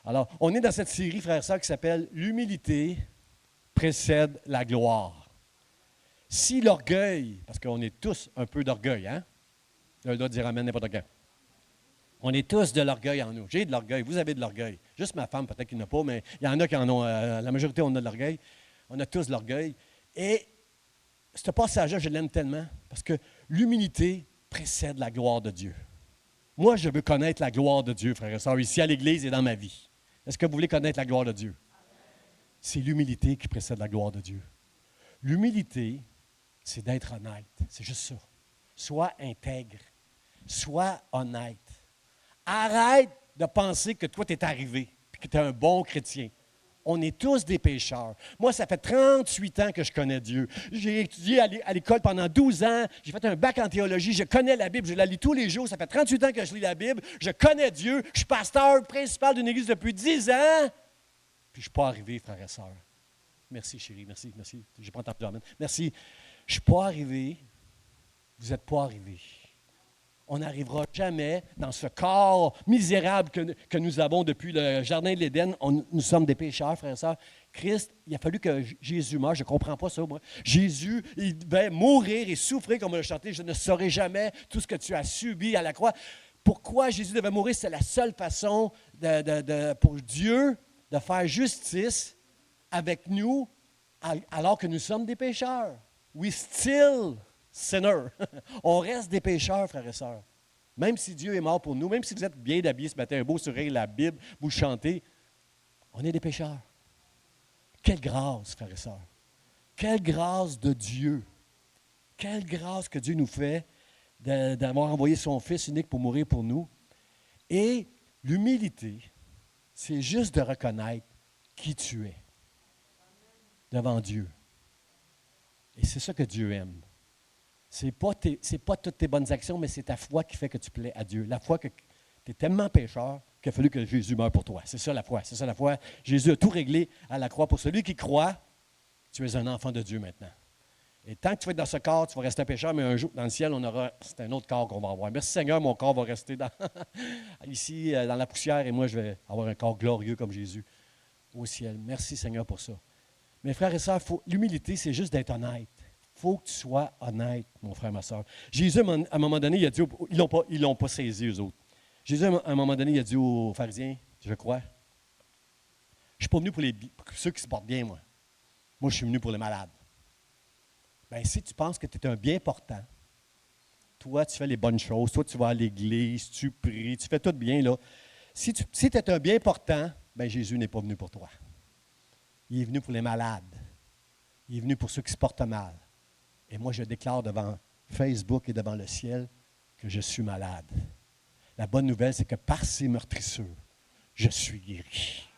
Alors, on est dans cette série, frères et sœurs, qui s'appelle « L'humilité précède la gloire ». Si l'orgueil, parce qu'on est tous un peu d'orgueil, hein? Je dois dire amen n'importe quand. On est tous de l'orgueil en nous. J'ai de l'orgueil, vous avez de l'orgueil. Juste ma femme, peut-être qu'il n'a pas, mais il y en a qui en ont. La majorité, on a de l'orgueil. On a tous de l'orgueil. Et ce passage-là, je l'aime tellement parce que l'humilité précède la gloire de Dieu. Moi, je veux connaître la gloire de Dieu, frères et sœurs, ici à l'Église et dans ma vie. Est-ce que vous voulez connaître la gloire de Dieu? C'est l'humilité qui précède la gloire de Dieu. L'humilité, c'est d'être honnête. C'est juste ça. Sois intègre. Sois honnête. Arrête de penser que toi, tu es arrivé et que tu es un bon chrétien. On est tous des pécheurs. Moi, ça fait 38 ans que je connais Dieu. J'ai étudié à l'école pendant 12 ans. J'ai fait un bac en théologie. Je connais la Bible. Je la lis tous les jours. Ça fait 38 ans que je lis la Bible. Je connais Dieu. Je suis pasteur principal d'une église depuis 10 ans. Puis je ne suis pas arrivé, frères et sœurs. Merci, chérie. Merci. Je n'ai pas entendu amen. Merci. Je ne suis pas arrivé. Vous n'êtes pas arrivé. On n'arrivera jamais dans ce corps misérable que nous avons depuis le Jardin de l'Éden. Nous sommes des pécheurs, frères et sœurs. Christ, il a fallu que Jésus meure. Je ne comprends pas ça, moi. Jésus, il devait mourir et souffrir, comme on l'a chanté. Je ne saurai jamais tout ce que tu as subi à la croix. Pourquoi Jésus devait mourir? C'est la seule façon pour Dieu de faire justice avec nous alors que nous sommes des pécheurs. We still sinner. On reste des pécheurs, frères et sœurs. Même si Dieu est mort pour nous, même si vous êtes bien habillés ce matin, un beau sourire, la Bible, vous chantez, on est des pécheurs. Quelle grâce, frères et sœurs. Quelle grâce de Dieu. Quelle grâce que Dieu nous fait d'avoir envoyé son Fils unique pour mourir pour nous. Et l'humilité, c'est juste de reconnaître qui tu es devant Dieu. Et c'est ça que Dieu aime. Ce n'est pas toutes tes bonnes actions, mais c'est ta foi qui fait que tu plais à Dieu. La foi que tu es tellement pécheur qu'il a fallu que Jésus meure pour toi. C'est ça la foi. C'est ça la foi. Jésus a tout réglé à la croix. Pour celui qui croit, tu es un enfant de Dieu maintenant. Et tant que tu vas être dans ce corps, tu vas rester un pécheur, mais un jour, dans le ciel, c'est un autre corps qu'on va avoir. Merci Seigneur, mon corps va rester ici, dans la poussière, et moi, je vais avoir un corps glorieux comme Jésus au ciel. Merci Seigneur pour ça. Mes frères et sœurs, l'humilité, c'est juste d'être honnête. Il faut que tu sois honnête, mon frère, ma soeur. Jésus, à un moment donné, il a dit, ils l'ont pas saisi, eux autres. Jésus, à un moment donné, il a dit aux pharisiens, je crois, je ne suis pas venu pour ceux qui se portent bien, moi. Moi, je suis venu pour les malades. Bien, si tu penses que tu es un bien portant, toi, tu fais les bonnes choses, toi, tu vas à l'église, tu pries, tu fais tout bien, là. Si tu es un bien portant, bien, Jésus n'est pas venu pour toi. Il est venu pour les malades. Il est venu pour ceux qui se portent mal. Et moi, je déclare devant Facebook et devant le ciel que je suis malade. La bonne nouvelle, c'est que par ces meurtrissures, je suis guéri.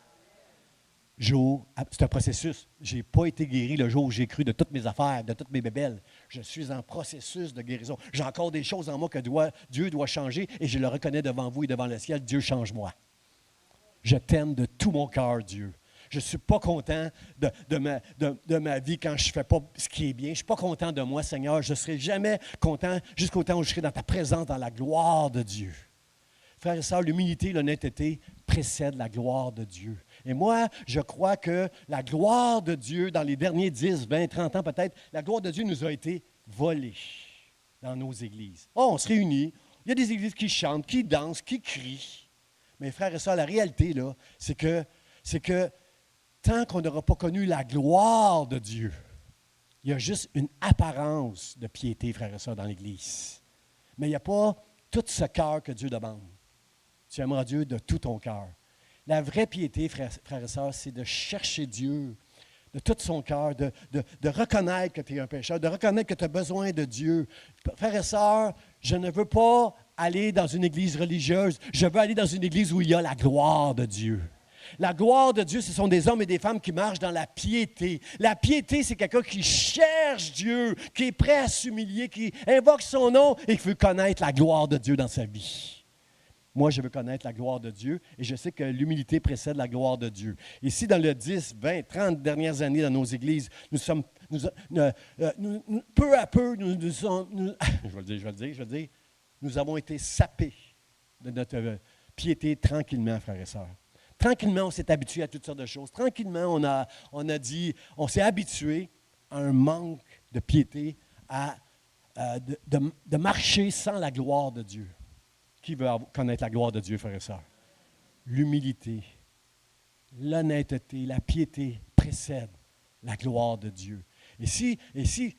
C'est un processus. Je n'ai pas été guéri le jour où j'ai cru de toutes mes affaires, de toutes mes bébelles. Je suis en processus de guérison. J'ai encore des choses en moi que Dieu doit changer et je le reconnais devant vous et devant le ciel. Dieu, change-moi. Je t'aime de tout mon cœur, Dieu. Je ne suis pas content de ma vie quand je ne fais pas ce qui est bien. Je ne suis pas content de moi, Seigneur. Je ne serai jamais content jusqu'au temps où je serai dans ta présence, dans la gloire de Dieu. Frères et sœurs, l'humilité, l'honnêteté précèdent la gloire de Dieu. Et moi, je crois que la gloire de Dieu, dans les derniers 10, 20, 30 ans peut-être, la gloire de Dieu nous a été volée dans nos églises. Oh, on se réunit. Il y a des églises qui chantent, qui dansent, qui crient. Mais frères et sœurs, la réalité, là, c'est que tant qu'on n'aura pas connu la gloire de Dieu, il y a juste une apparence de piété, frères et sœurs, dans l'Église. Mais il n'y a pas tout ce cœur que Dieu demande. Tu aimeras Dieu de tout ton cœur. La vraie piété, frères et sœurs, c'est de chercher Dieu de tout son cœur, de reconnaître que tu es un pécheur, de reconnaître que tu as besoin de Dieu. Frères et sœurs, je ne veux pas aller dans une église religieuse, je veux aller dans une église où il y a la gloire de Dieu. La gloire de Dieu, ce sont des hommes et des femmes qui marchent dans la piété. La piété, c'est quelqu'un qui cherche Dieu, qui est prêt à s'humilier, qui invoque son nom et qui veut connaître la gloire de Dieu dans sa vie. Moi, je veux connaître la gloire de Dieu et je sais que l'humilité précède la gloire de Dieu. Et si dans les 10, 20, 30 dernières années dans nos églises, peu à peu, nous avons été sapés de notre piété tranquillement, frères et sœurs. Tranquillement, on s'est habitué à toutes sortes de choses. Tranquillement, on s'est habitué à un manque de piété, de marcher sans la gloire de Dieu. Qui veut connaître la gloire de Dieu, frères et sœurs? L'humilité, l'honnêteté, la piété précèdent la gloire de Dieu. Et si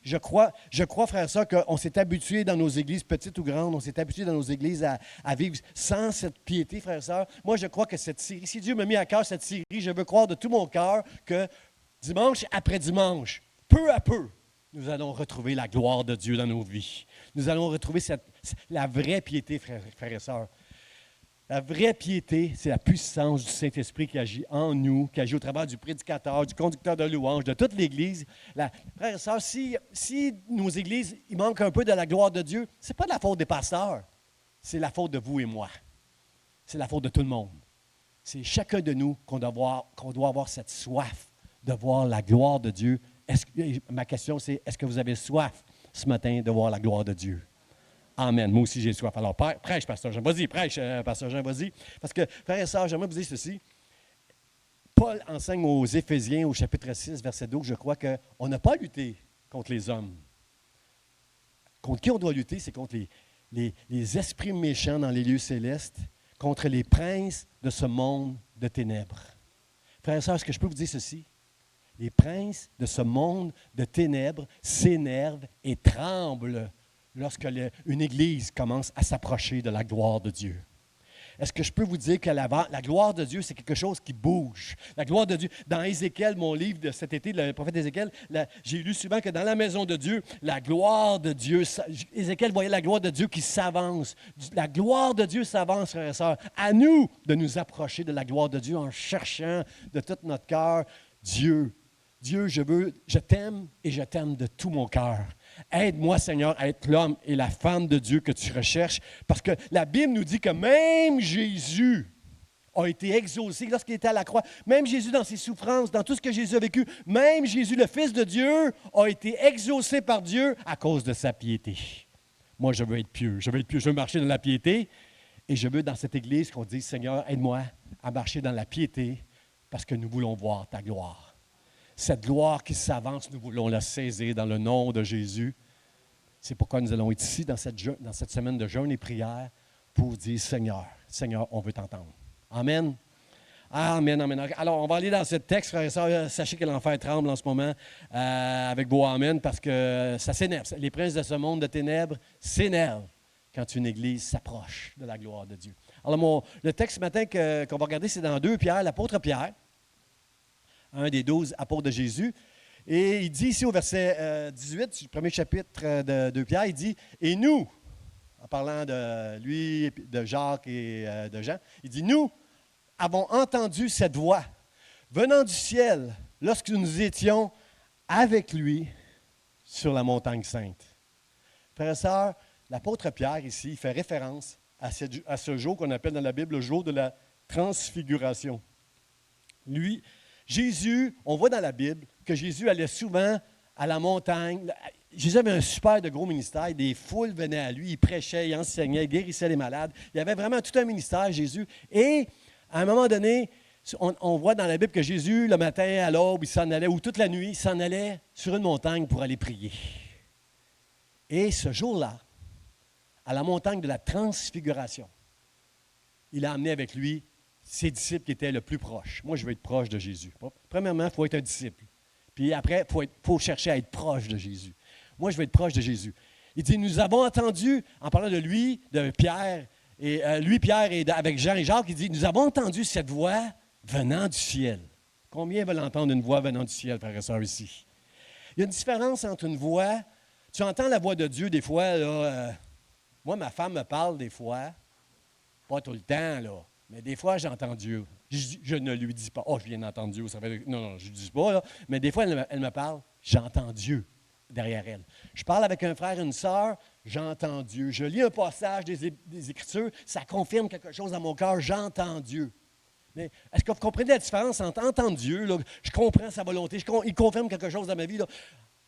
je crois, frères et sœurs, qu'on s'est habitué dans nos églises, petites ou grandes, on s'est habitué dans nos églises à vivre sans cette piété, frères et sœurs, moi je crois que cette série, si Dieu m'a mis à cœur cette série, je veux croire de tout mon cœur que dimanche après dimanche, peu à peu, nous allons retrouver la gloire de Dieu dans nos vies. Nous allons retrouver la vraie piété, frères et sœurs. La vraie piété, c'est la puissance du Saint-Esprit qui agit en nous, qui agit au travers du prédicateur, du conducteur de louange, de toute l'Église. Frères et sœurs, si nos églises, il manque un peu de la gloire de Dieu, ce n'est pas de la faute des pasteurs, c'est la faute de vous et moi. C'est la faute de tout le monde. C'est chacun de nous qu'on doit avoir cette soif de voir la gloire de Dieu. Ma question, c'est, est-ce que vous avez soif ce matin de voir la gloire de Dieu? Amen. Moi aussi, j'ai soif. Alors, prêche, Pasteur Jean. Vas-y, prêche, Pasteur Jean, vas-y. Parce que, frères et sœurs, j'aimerais vous dire ceci. Paul enseigne aux Éphésiens, au chapitre 6, verset 12, je crois qu'on n'a pas lutté contre les hommes. Contre qui on doit lutter? C'est contre les esprits méchants dans les lieux célestes, contre les princes de ce monde de ténèbres. Frères et sœurs, est-ce que je peux vous dire ceci? Les princes de ce monde de ténèbres s'énervent et tremblent lorsque une Église commence à s'approcher de la gloire de Dieu. Est-ce que je peux vous dire que la gloire de Dieu, c'est quelque chose qui bouge? La gloire de Dieu, dans Ézéchiel, mon livre de cet été, le prophète Ézéchiel, j'ai lu souvent que dans la maison de Dieu, la gloire de Dieu, Ézéchiel voyait la gloire de Dieu qui s'avance. La gloire de Dieu s'avance, frères et sœurs. À nous de nous approcher de la gloire de Dieu en cherchant de tout notre cœur Dieu. Dieu, je t'aime et je t'aime de tout mon cœur. Aide-moi, Seigneur, à être l'homme et la femme de Dieu que tu recherches, parce que la Bible nous dit que même Jésus a été exaucé lorsqu'il était à la croix. Même Jésus, dans ses souffrances, dans tout ce que Jésus a vécu, même Jésus, le Fils de Dieu, a été exaucé par Dieu à cause de sa piété. Moi, je veux être pieux. Je veux marcher dans la piété, et je veux, dans cette Église, qu'on dise, Seigneur, aide-moi à marcher dans la piété, parce que nous voulons voir ta gloire. Cette gloire qui s'avance, nous voulons la saisir dans le nom de Jésus. C'est pourquoi nous allons être ici dans cette semaine de jeûne et prière pour dire, Seigneur, on veut t'entendre. Amen. Amen, amen. Alors, on va aller dans ce texte, frères et sœurs. Sachez que l'enfer tremble en ce moment avec vos amen parce que ça s'énerve. Les princes de ce monde de ténèbres s'énervent quand une Église s'approche de la gloire de Dieu. Alors, le texte ce matin qu'on va regarder, c'est dans 2 Pierre, l'apôtre Pierre, un des 12 apôtres de Jésus. Et il dit ici au verset 18, du premier chapitre de 2 Pierre, il dit « Et nous », en parlant de lui, de Jacques et de Jean, il dit « Nous avons entendu cette voix venant du ciel lorsque nous étions avec lui sur la montagne sainte. » Frères et sœurs, l'apôtre Pierre ici, il fait référence à ce jour qu'on appelle dans la Bible le jour de la transfiguration. Lui, Jésus, on voit dans la Bible que Jésus allait souvent à la montagne. Jésus avait un super de gros ministère. Des foules venaient à lui. Il prêchait, il enseignait, il guérissait les malades. Il avait vraiment tout un ministère, Jésus. Et à un moment donné, on voit dans la Bible que Jésus, le matin, à l'aube, il s'en allait, ou toute la nuit, il s'en allait sur une montagne pour aller prier. Et ce jour-là, à la montagne de la transfiguration, il a amené avec lui ses disciples qui étaient le plus proches. Moi, je veux être proche de Jésus. Premièrement, il faut être un disciple. Puis après, il faut chercher à être proche de Jésus. Moi, je veux être proche de Jésus. Il dit, nous avons entendu, en parlant de lui, de Pierre, et Pierre, et avec Jean et Jacques, il dit, nous avons entendu cette voix venant du ciel. Combien veulent entendre une voix venant du ciel, frères et sœurs, ici? Il y a une différence entre une voix, tu entends la voix de Dieu des fois, là, moi, ma femme me parle des fois, pas tout le temps, là. Mais des fois, j'entends Dieu. Je ne lui dis pas, « Oh, je viens d'entendre Dieu. » Non, je ne dis pas. Là. Mais des fois, elle me parle, j'entends Dieu derrière elle. Je parle avec un frère et une sœur, j'entends Dieu. Je lis un passage des Écritures, ça confirme quelque chose dans mon cœur, j'entends Dieu. Mais est-ce que vous comprenez la différence entre entendre Dieu, là, je comprends sa volonté, il confirme quelque chose dans ma vie. Là.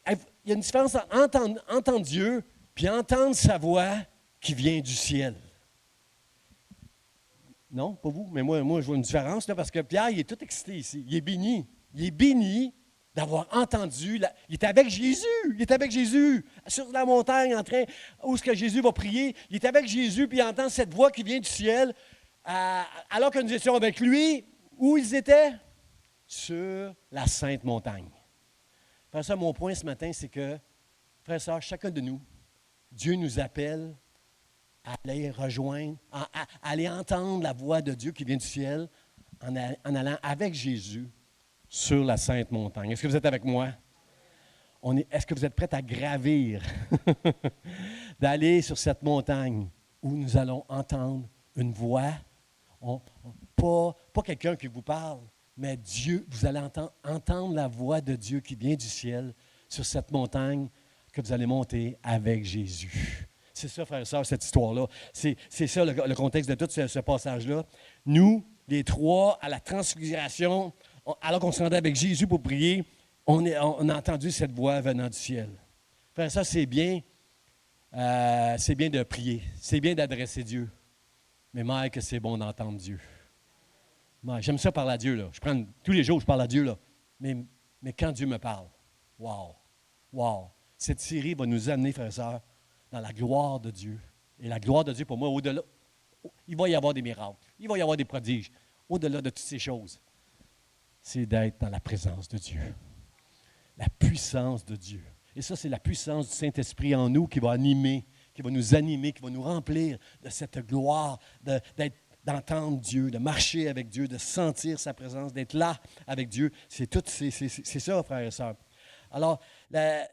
Il y a une différence entre entendre Dieu puis entendre sa voix qui vient du ciel. Non, pas vous, mais moi je vois une différence, là, parce que Pierre, il est tout excité ici. Il est béni. Il est béni d'avoir entendu. Il est avec Jésus. Il est avec Jésus. Sur la montagne, en train, où est-ce que Jésus va prier. Il est avec Jésus, puis il entend cette voix qui vient du ciel. Alors que nous étions avec lui, où ils étaient? Sur la Sainte Montagne. Frère, ça, mon point ce matin, c'est que, frère et sœur, chacun de nous, Dieu nous appelle à aller rejoindre, à aller entendre la voix de Dieu qui vient du ciel en allant avec Jésus sur la Sainte Montagne. Est-ce que vous êtes avec moi? Est-ce que vous êtes prêts à gravir, d'aller sur cette montagne où nous allons entendre une voix, pas quelqu'un qui vous parle, mais Dieu, vous allez entendre la voix de Dieu qui vient du ciel sur cette montagne que vous allez monter avec Jésus. C'est ça, frère et sœur, cette histoire-là. C'est ça le contexte de tout ce passage-là. Nous, les trois, à la transfiguration, alors qu'on se rendait avec Jésus pour prier, on a entendu cette voix venant du ciel. Frère et sœur, c'est bien de prier, c'est bien d'adresser Dieu. Mais mère, que c'est bon d'entendre Dieu. J'aime ça parler à Dieu, là. Tous les jours, je parle à Dieu, là. Mais quand Dieu me parle, wow! Cette série va nous amener, frères et sœurs, dans la gloire de Dieu. Et la gloire de Dieu, pour moi, au-delà, il va y avoir des miracles, il va y avoir des prodiges. Au-delà de toutes ces choses, c'est d'être dans la présence de Dieu. La puissance de Dieu. Et ça, c'est la puissance du Saint-Esprit en nous qui va nous animer, qui va nous remplir de cette gloire, d'entendre Dieu, de marcher avec Dieu, de sentir sa présence, d'être là avec Dieu. C'est ça, frères et sœurs. Alors,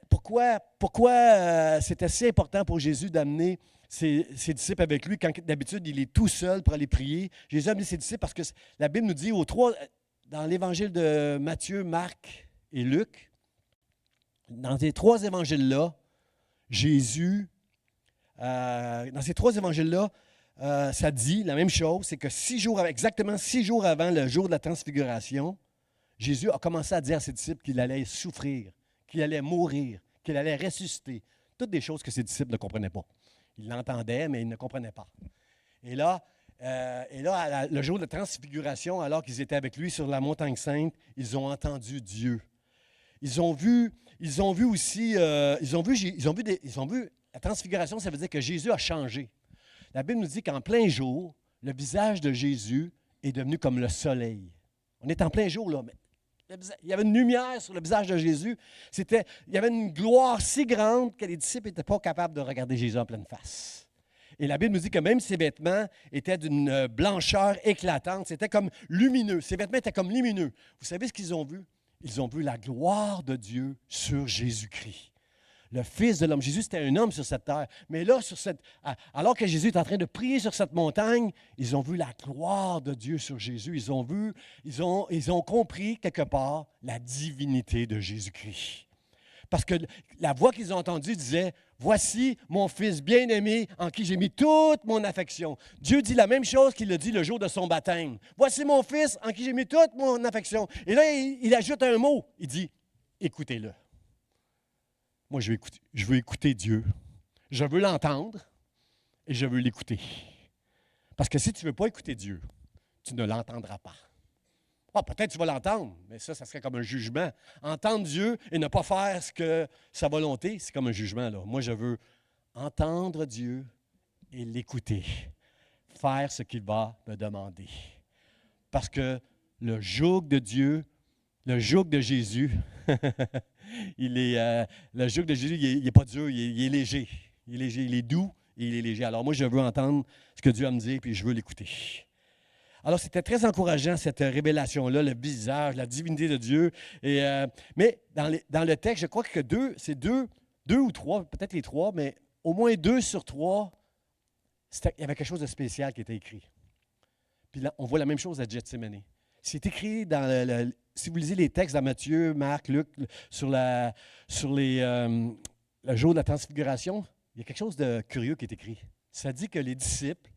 pourquoi c'était si important pour Jésus d'amener ses disciples avec lui quand d'habitude il est tout seul pour aller prier? Jésus a amené ses disciples parce que la Bible nous dit dans l'évangile de Matthieu, Marc et Luc, dans ces trois évangiles-là, Jésus, dans ces trois évangiles-là, ça dit la même chose, c'est que exactement 6 jours avant le jour de la transfiguration, Jésus a commencé à dire à ses disciples qu'il allait souffrir, qu'il allait mourir, qu'il allait ressusciter. Toutes des choses que ses disciples ne comprenaient pas. Ils l'entendaient, mais ils ne comprenaient pas. Et là, le jour de la transfiguration, alors qu'ils étaient avec lui sur la montagne sainte, ils ont entendu Dieu. Ils ont vu aussi, la transfiguration, ça veut dire que Jésus a changé. La Bible nous dit qu'en plein jour, le visage de Jésus est devenu comme le soleil. On est en plein jour, là, mais il y avait une lumière sur le visage de Jésus. Il y avait une gloire si grande que les disciples n'étaient pas capables de regarder Jésus en pleine face. Et la Bible nous dit que même ses vêtements étaient d'une blancheur éclatante. C'était comme lumineux. Ses vêtements étaient comme lumineux. Vous savez ce qu'ils ont vu? Ils ont vu la gloire de Dieu sur Jésus-Christ. Le Fils de l'homme. Jésus, c'était un homme sur cette terre. Mais là, alors que Jésus est en train de prier sur cette montagne, ils ont vu la gloire de Dieu sur Jésus. Ils ont compris quelque part la divinité de Jésus-Christ. Parce que la voix qu'ils ont entendue disait, « Voici mon Fils bien-aimé en qui j'ai mis toute mon affection. » Dieu dit la même chose qu'il a dit le jour de son baptême. « Voici mon Fils en qui j'ai mis toute mon affection. » Et là, il ajoute un mot. Il dit, « Écoutez-le. » Moi, je veux écouter Dieu. Je veux l'entendre et je veux l'écouter. Parce que si tu ne veux pas écouter Dieu, tu ne l'entendras pas. Peut-être tu vas l'entendre, mais ça serait comme un jugement. Entendre Dieu et ne pas faire ce que sa volonté, c'est comme un jugement, là. Moi, je veux entendre Dieu et l'écouter. Faire ce qu'il va me demander. Parce que le joug de Dieu, le joug de Jésus, le joug de Jésus, il n'est pas dur, il est léger. Il est léger, il est doux et il est léger. Alors moi, je veux entendre ce que Dieu a me dire, puis je veux l'écouter. Alors, c'était très encourageant, cette révélation-là, le visage, la divinité de Dieu. Mais dans le texte, je crois que c'est deux ou trois, peut-être les trois, mais au moins 2 sur 3, il y avait quelque chose de spécial qui était écrit. Puis là, on voit la même chose à Gethsémani. C'est écrit si vous lisez les textes dans Matthieu, Marc, Luc, sur le jour de la transfiguration, il y a quelque chose de curieux qui est écrit. Ça dit que les disciples,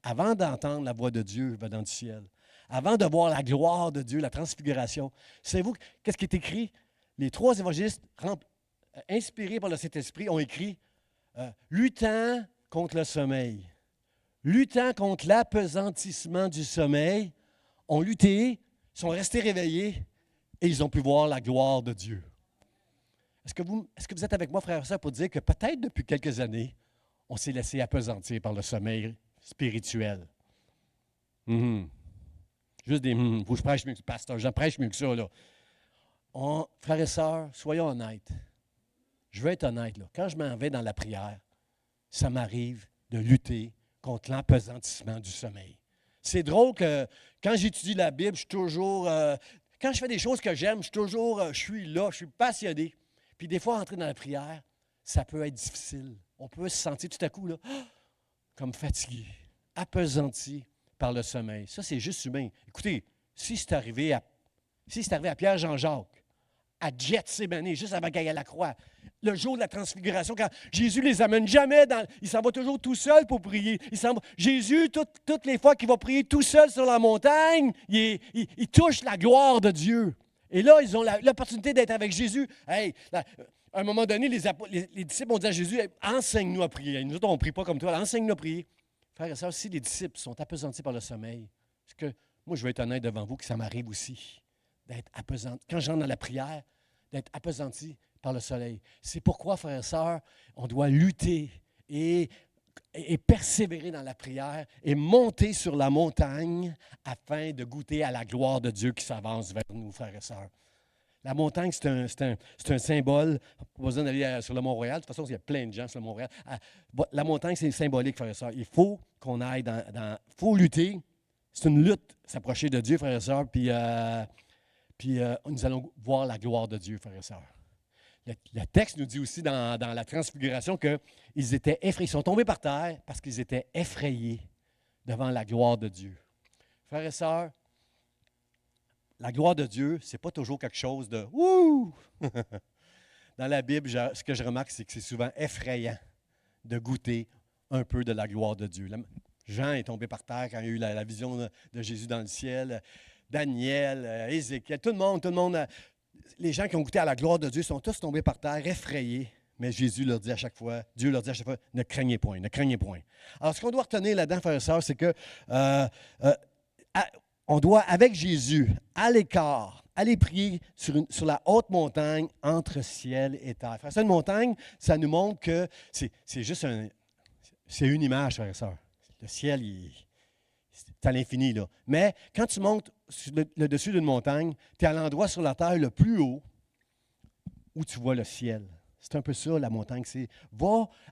avant d'entendre la voix de Dieu venant du ciel, avant de voir la gloire de Dieu, la transfiguration, savez-vous qu'est-ce qui est écrit? Les 3 évangélistes, inspirés par le Saint-Esprit, ont écrit « Luttant contre le sommeil, luttant contre l'apesantissement du sommeil, ont lutté, sont restés réveillés et ils ont pu voir la gloire de Dieu. Est-ce que vous êtes avec moi, frères et sœurs, pour dire que peut-être depuis quelques années, on s'est laissé apesantir par le sommeil spirituel? Juste des faut que je prêche mieux que pasteur, j'en prêche mieux que ça, là. Frères et sœurs, soyons honnêtes. Je veux être honnête, là. Quand je m'en vais dans la prière, ça m'arrive de lutter contre l'apesantissement du sommeil. C'est drôle que quand j'étudie la Bible, je suis toujours... quand je fais des choses que j'aime, je suis là, je suis passionné. Puis des fois, entrer dans la prière, ça peut être difficile. On peut se sentir tout à coup, là, comme fatigué, appesanti par le sommeil. Ça, c'est juste humain. Écoutez, si c'est arrivé à Pierre Jean-Jacques, à Gethsémani, juste avant qu'il aille à la croix, le jour de la transfiguration, quand Jésus les amène jamais il s'en va toujours tout seul pour prier. Jésus, toutes les fois qu'il va prier tout seul sur la montagne, il touche la gloire de Dieu. Et là, ils ont l'opportunité d'être avec Jésus. Hey, à un moment donné, les disciples ont dit à Jésus, hey, enseigne-nous à prier. Nous autres, on ne prie pas comme toi, enseigne-nous à prier. Frères et sœurs, si les disciples sont appesantis par le sommeil, parce que moi, je vais être honnête devant vous que ça m'arrive aussi d'être appesanti. Quand j'entre dans la prière, d'être appesanti par le soleil. C'est pourquoi, frères et sœurs, on doit lutter et persévérer dans la prière et monter sur la montagne afin de goûter à la gloire de Dieu qui s'avance vers nous, frères et sœurs. La montagne, c'est un symbole. Pas besoin d'aller sur le Mont-Royal. De toute façon, il y a plein de gens sur le Mont-Royal. La montagne, c'est symbolique, frères et sœurs. Il faut qu'on aille il faut lutter. C'est une lutte, s'approcher de Dieu, frères et sœurs, puis nous allons voir la gloire de Dieu, frères et sœurs. Le texte nous dit aussi dans la transfiguration qu'ils étaient effrayés. Ils sont tombés par terre parce qu'ils étaient effrayés devant la gloire de Dieu. Frères et sœurs, la gloire de Dieu, ce n'est pas toujours quelque chose de « Ouh! » Dans la Bible, ce que je remarque, c'est que c'est souvent effrayant de goûter un peu de la gloire de Dieu. Jean est tombé par terre quand il y a eu la vision de Jésus dans le ciel. Daniel, Ézéchiel, tout le monde, les gens qui ont goûté à la gloire de Dieu sont tous tombés par terre, effrayés. Mais Dieu leur dit à chaque fois, ne craignez point, ne craignez point. Alors, ce qu'on doit retenir là-dedans, frères et sœurs, c'est que on doit, avec Jésus, à l'écart, aller prier sur la haute montagne entre ciel et terre. Frères et sœurs, une montagne, ça nous montre que c'est juste c'est une image, frères et sœurs. Le ciel, c'est à l'infini, là. Mais quand tu montes sur le dessus d'une montagne, tu es à l'endroit sur la terre le plus haut où tu vois le ciel. C'est un peu ça, la montagne. C'est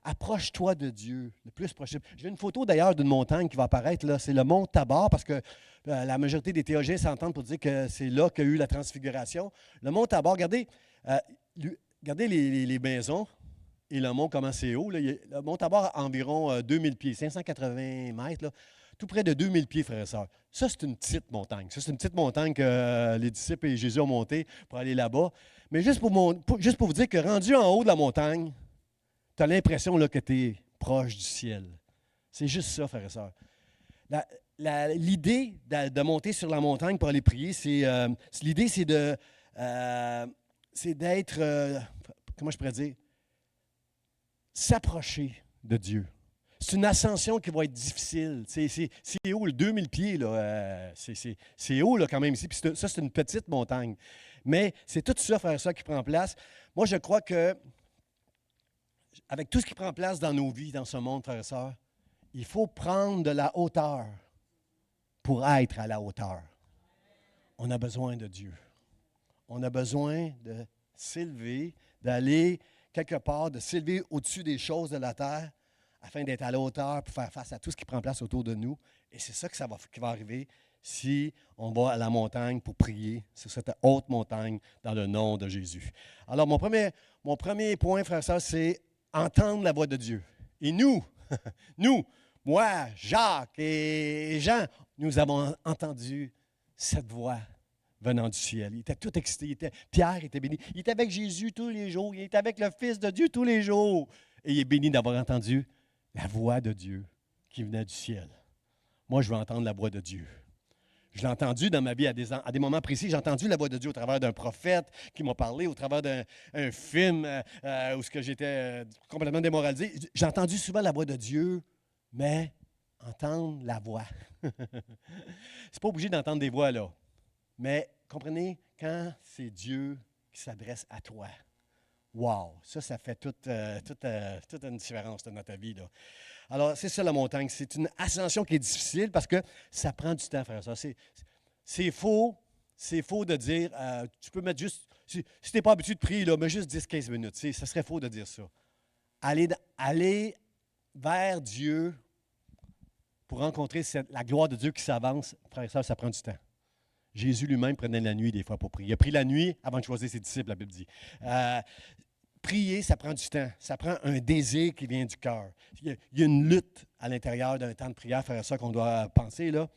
approche-toi de Dieu le plus possible. J'ai une photo d'ailleurs d'une montagne qui va apparaître là. C'est le mont Tabor, parce que la majorité des théologiens s'entendent pour dire que c'est là qu'il y a eu la transfiguration. Le mont Tabor, regardez les maisons et le mont, comment c'est haut. Là. Le mont Tabor a environ 2000 pieds, 580 mètres. Là. Tout près de 2000 pieds, frères et sœurs. Ça, c'est une petite montagne. Ça, c'est une petite montagne que les disciples et Jésus ont montée pour aller là-bas. Mais juste pour vous dire que rendu en haut de la montagne, tu as l'impression là, que tu es proche du ciel. C'est juste ça, frères et sœurs. L'idée de monter sur la montagne pour aller prier, l'idée, c'est d'être, comment je pourrais dire, s'approcher de Dieu. C'est une ascension qui va être difficile. C'est haut, 2000 pieds, là, c'est haut là, quand même ici. Puis ça, c'est une petite montagne. Mais c'est tout ça, frère et sœurs, qui prend place. Moi, je crois que, avec tout ce qui prend place dans nos vies, dans ce monde, frères et sœurs, il faut prendre de la hauteur pour être à la hauteur. On a besoin de Dieu. On a besoin de s'élever, d'aller quelque part, de s'élever au-dessus des choses de la terre, afin d'être à la hauteur pour faire face à tout ce qui prend place autour de nous. Et c'est ça qui va arriver si on va à la montagne pour prier sur cette haute montagne dans le nom de Jésus. Alors, mon premier point, frère et sœur, c'est entendre la voix de Dieu. Et nous, moi, Jacques et Jean, nous avons entendu cette voix venant du ciel. Il était tout excité. Pierre était béni. Il était avec Jésus tous les jours. Il était avec le Fils de Dieu tous les jours. Et il est béni d'avoir entendu la voix de Dieu qui venait du ciel. Moi, je veux entendre la voix de Dieu. Je l'ai entendu dans ma vie à des moments précis. J'ai entendu la voix de Dieu au travers d'un prophète qui m'a parlé, au travers d'un film où j'étais complètement démoralisé. J'ai entendu souvent la voix de Dieu, mais entendre la voix. C'est pas obligé d'entendre des voix, là. Mais comprenez, quand c'est Dieu qui s'adresse à toi, wow, ça fait toute une différence dans notre vie, là. Alors, c'est ça la montagne. C'est une ascension qui est difficile parce que ça prend du temps, frère. Ça, c'est faux. C'est faux de dire, tu peux mettre juste, si tu n'es pas habitué de prier, là, mets juste 10-15 minutes. Ça serait faux de dire ça. Aller vers Dieu pour rencontrer la gloire de Dieu qui s'avance, frère et sœur, ça prend du temps. Jésus lui-même prenait la nuit des fois pour prier. Il a pris la nuit avant de choisir ses disciples, la Bible dit. Prier, ça prend du temps. Ça prend un désir qui vient du cœur. Il y a une lutte à l'intérieur d'un temps de prière, frère et sœur, qu'on doit penser, là.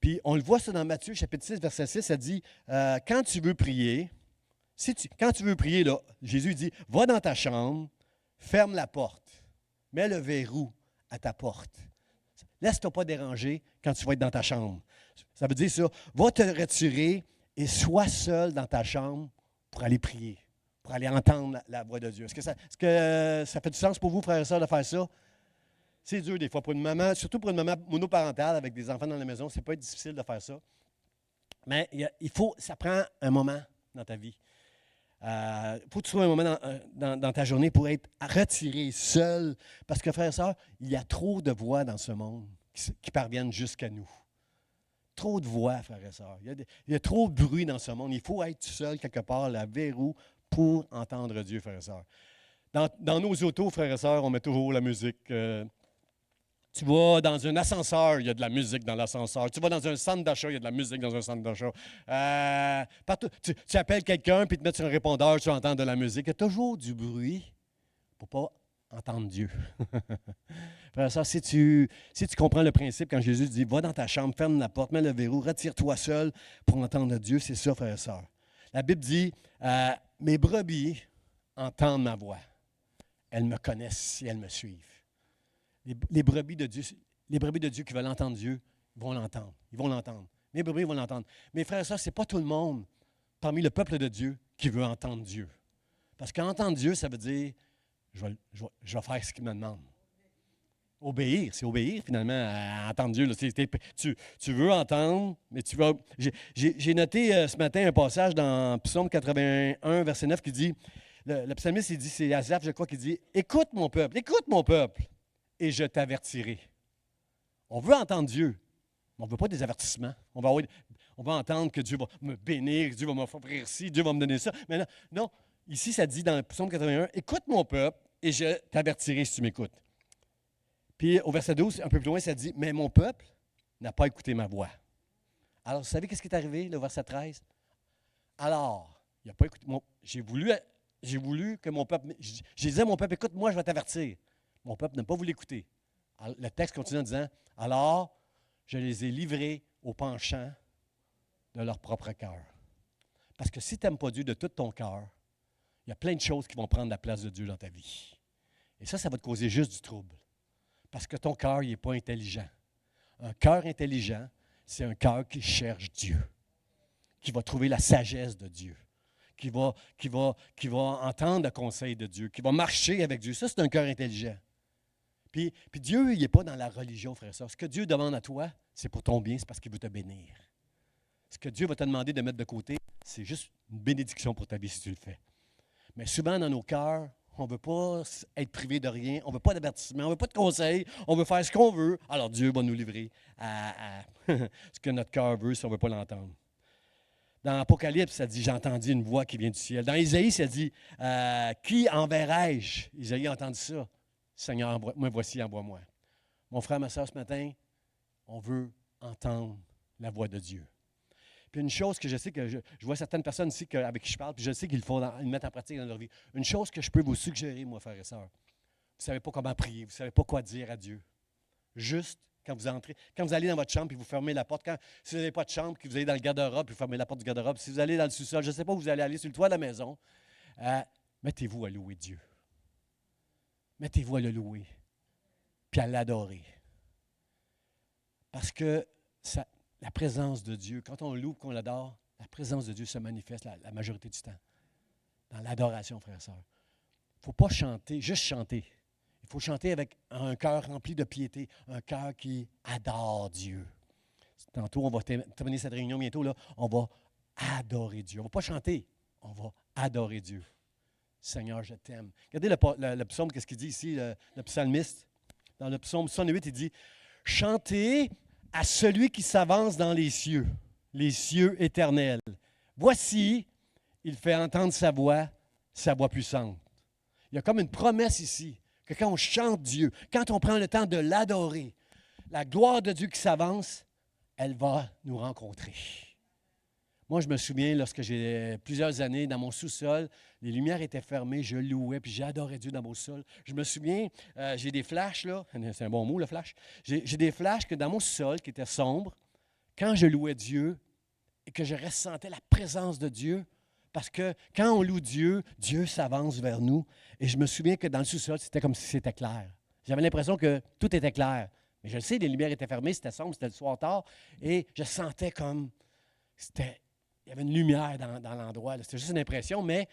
Puis on le voit ça dans Matthieu, chapitre 6, verset 6, ça dit, quand tu veux prier, quand tu veux prier, là, Jésus dit, va dans ta chambre, ferme la porte, mets le verrou à ta porte. Laisse-toi pas déranger quand tu vas être dans ta chambre. Ça veut dire ça, va te retirer et sois seul dans ta chambre pour aller prier, pour aller entendre la voix de Dieu. Est-ce que ça fait du sens pour vous, frères et sœurs, de faire ça? C'est dur des fois pour une maman, surtout pour une maman monoparentale avec des enfants dans la maison, c'est pas difficile de faire ça. Mais ça prend un moment dans ta vie. Il faut que tu sois un moment dans ta journée pour être retiré, seul. Parce que, frères et sœurs, il y a trop de voix dans ce monde qui parviennent jusqu'à nous. Trop de voix, frères et sœurs. Il y a trop de bruit dans ce monde. Il faut être seul quelque part, la verrou, pour entendre Dieu, frères et sœurs. Dans nos autos, frères et sœurs, on met toujours la musique. Tu vas dans un ascenseur, il y a de la musique dans l'ascenseur. Tu vas dans un centre d'achat, il y a de la musique dans un centre d'achat. Partout, tu appelles quelqu'un, puis tu te mets sur un répondeur, tu entends de la musique. Il y a toujours du bruit pour ne pas entendre Dieu. Frère et sœur, si tu comprends le principe, quand Jésus dit, va dans ta chambre, ferme la porte, mets le verrou, retire-toi seul pour entendre Dieu, c'est ça, frère et sœur. La Bible dit, mes brebis entendent ma voix. Elles me connaissent et elles me suivent. Les brebis de Dieu qui veulent entendre Dieu vont l'entendre. Ils vont l'entendre. Mes brebis vont l'entendre. Mes frères et sœurs, ce n'est pas tout le monde parmi le peuple de Dieu qui veut entendre Dieu. Parce qu'entendre Dieu, ça veut dire, je vais faire ce qu'il me demande. Obéir, c'est obéir finalement à entendre Dieu. Là. Tu veux entendre, mais tu vas... J'ai noté ce matin un passage dans Psaume 81, verset 9 qui dit, le psalmiste, il dit, c'est Asaph, je crois, qui dit, écoute mon peuple, et je t'avertirai. On veut entendre Dieu, mais on ne veut pas des avertissements. On va entendre que Dieu va me bénir, que Dieu va m'offrir ci, Dieu va me donner ça. Mais non, ici, ça dit dans le Psaume 81, écoute mon peuple et je t'avertirai si tu m'écoutes. Puis au verset 12, un peu plus loin, ça dit, mais mon peuple n'a pas écouté ma voix. Alors, vous savez qu'est-ce qui est arrivé, le verset 13? Alors, il n'a pas écouté. J'ai voulu que mon peuple. J'ai dit à mon peuple, écoute, moi, je vais t'avertir. Mon peuple n'a pas voulu écouter. Alors, le texte continue en disant, alors, je les ai livrés au penchant de leur propre cœur. Parce que si tu n'aimes pas Dieu de tout ton cœur, il y a plein de choses qui vont prendre la place de Dieu dans ta vie. Et ça va te causer juste du trouble. Parce que ton cœur, il n'est pas intelligent. Un cœur intelligent, c'est un cœur qui cherche Dieu, qui va trouver la sagesse de Dieu, qui va entendre le conseil de Dieu, qui va marcher avec Dieu. Ça, c'est un cœur intelligent. Puis Dieu, il n'est pas dans la religion, frère et sœur. Ce que Dieu demande à toi, c'est pour ton bien, c'est parce qu'il veut te bénir. Ce que Dieu va te demander de mettre de côté, c'est juste une bénédiction pour ta vie si tu le fais. Mais souvent, dans nos cœurs, on ne veut pas être privé de rien, on ne veut pas d'avertissement, on ne veut pas de conseils, on veut faire ce qu'on veut. Alors Dieu va nous livrer à ce que notre cœur veut si on ne veut pas l'entendre. Dans l'Apocalypse, ça dit, j'ai entendu une voix qui vient du ciel. Dans Isaïe, ça dit, qui enverrai-je? Isaïe a entendu ça. Seigneur, moi voici, envoie-moi. Mon frère, ma soeur, ce matin, on veut entendre la voix de Dieu. Puis une chose que je sais que je vois certaines personnes ici avec qui je parle, puis je sais qu'ils le mettent en pratique dans leur vie. Une chose que je peux vous suggérer, moi, frères et sœurs, vous ne savez pas comment prier, vous ne savez pas quoi dire à Dieu. Juste quand vous entrez, quand vous allez dans votre chambre et vous fermez la porte, si vous n'avez pas de chambre, que vous allez dans le garde-robe et vous fermez la porte du garde-robe, si vous allez dans le sous-sol, je ne sais pas où vous allez aller, sur le toit de la maison, mettez-vous à louer Dieu. Mettez-vous à le louer, puis à l'adorer. Parce que la présence de Dieu, quand on loue, qu'on l'adore, la présence de Dieu se manifeste la majorité du temps. Dans l'adoration, frères et sœurs. Il ne faut pas chanter, juste chanter. Il faut chanter avec un cœur rempli de piété, un cœur qui adore Dieu. Tantôt, on va terminer cette réunion bientôt, là, on va adorer Dieu. On ne va pas chanter, on va adorer Dieu. Seigneur, je t'aime. Regardez le psaume, qu'est-ce qu'il dit ici, le psalmiste. Dans le psaume 68, il dit « Chantez à celui qui s'avance dans les cieux éternels. Voici, il fait entendre sa voix puissante. » Il y a comme une promesse ici, que quand on chante Dieu, quand on prend le temps de l'adorer, la gloire de Dieu qui s'avance, elle va nous rencontrer. Moi, je me souviens, lorsque j'ai plusieurs années dans mon sous-sol, les lumières étaient fermées, je louais, puis j'adorais Dieu dans mon sous-sol. Je me souviens, j'ai des flashs, là, c'est un bon mot, le flash. J'ai des flashs que dans mon sous-sol, qui était sombre, quand je louais Dieu et que je ressentais la présence de Dieu, parce que quand on loue Dieu, Dieu s'avance vers nous. Et je me souviens que dans le sous-sol, c'était comme si c'était clair. J'avais l'impression que tout était clair. Mais je le sais, les lumières étaient fermées, c'était sombre, c'était le soir tard, et je sentais comme il y avait une lumière dans l'endroit. C'était juste une impression, mais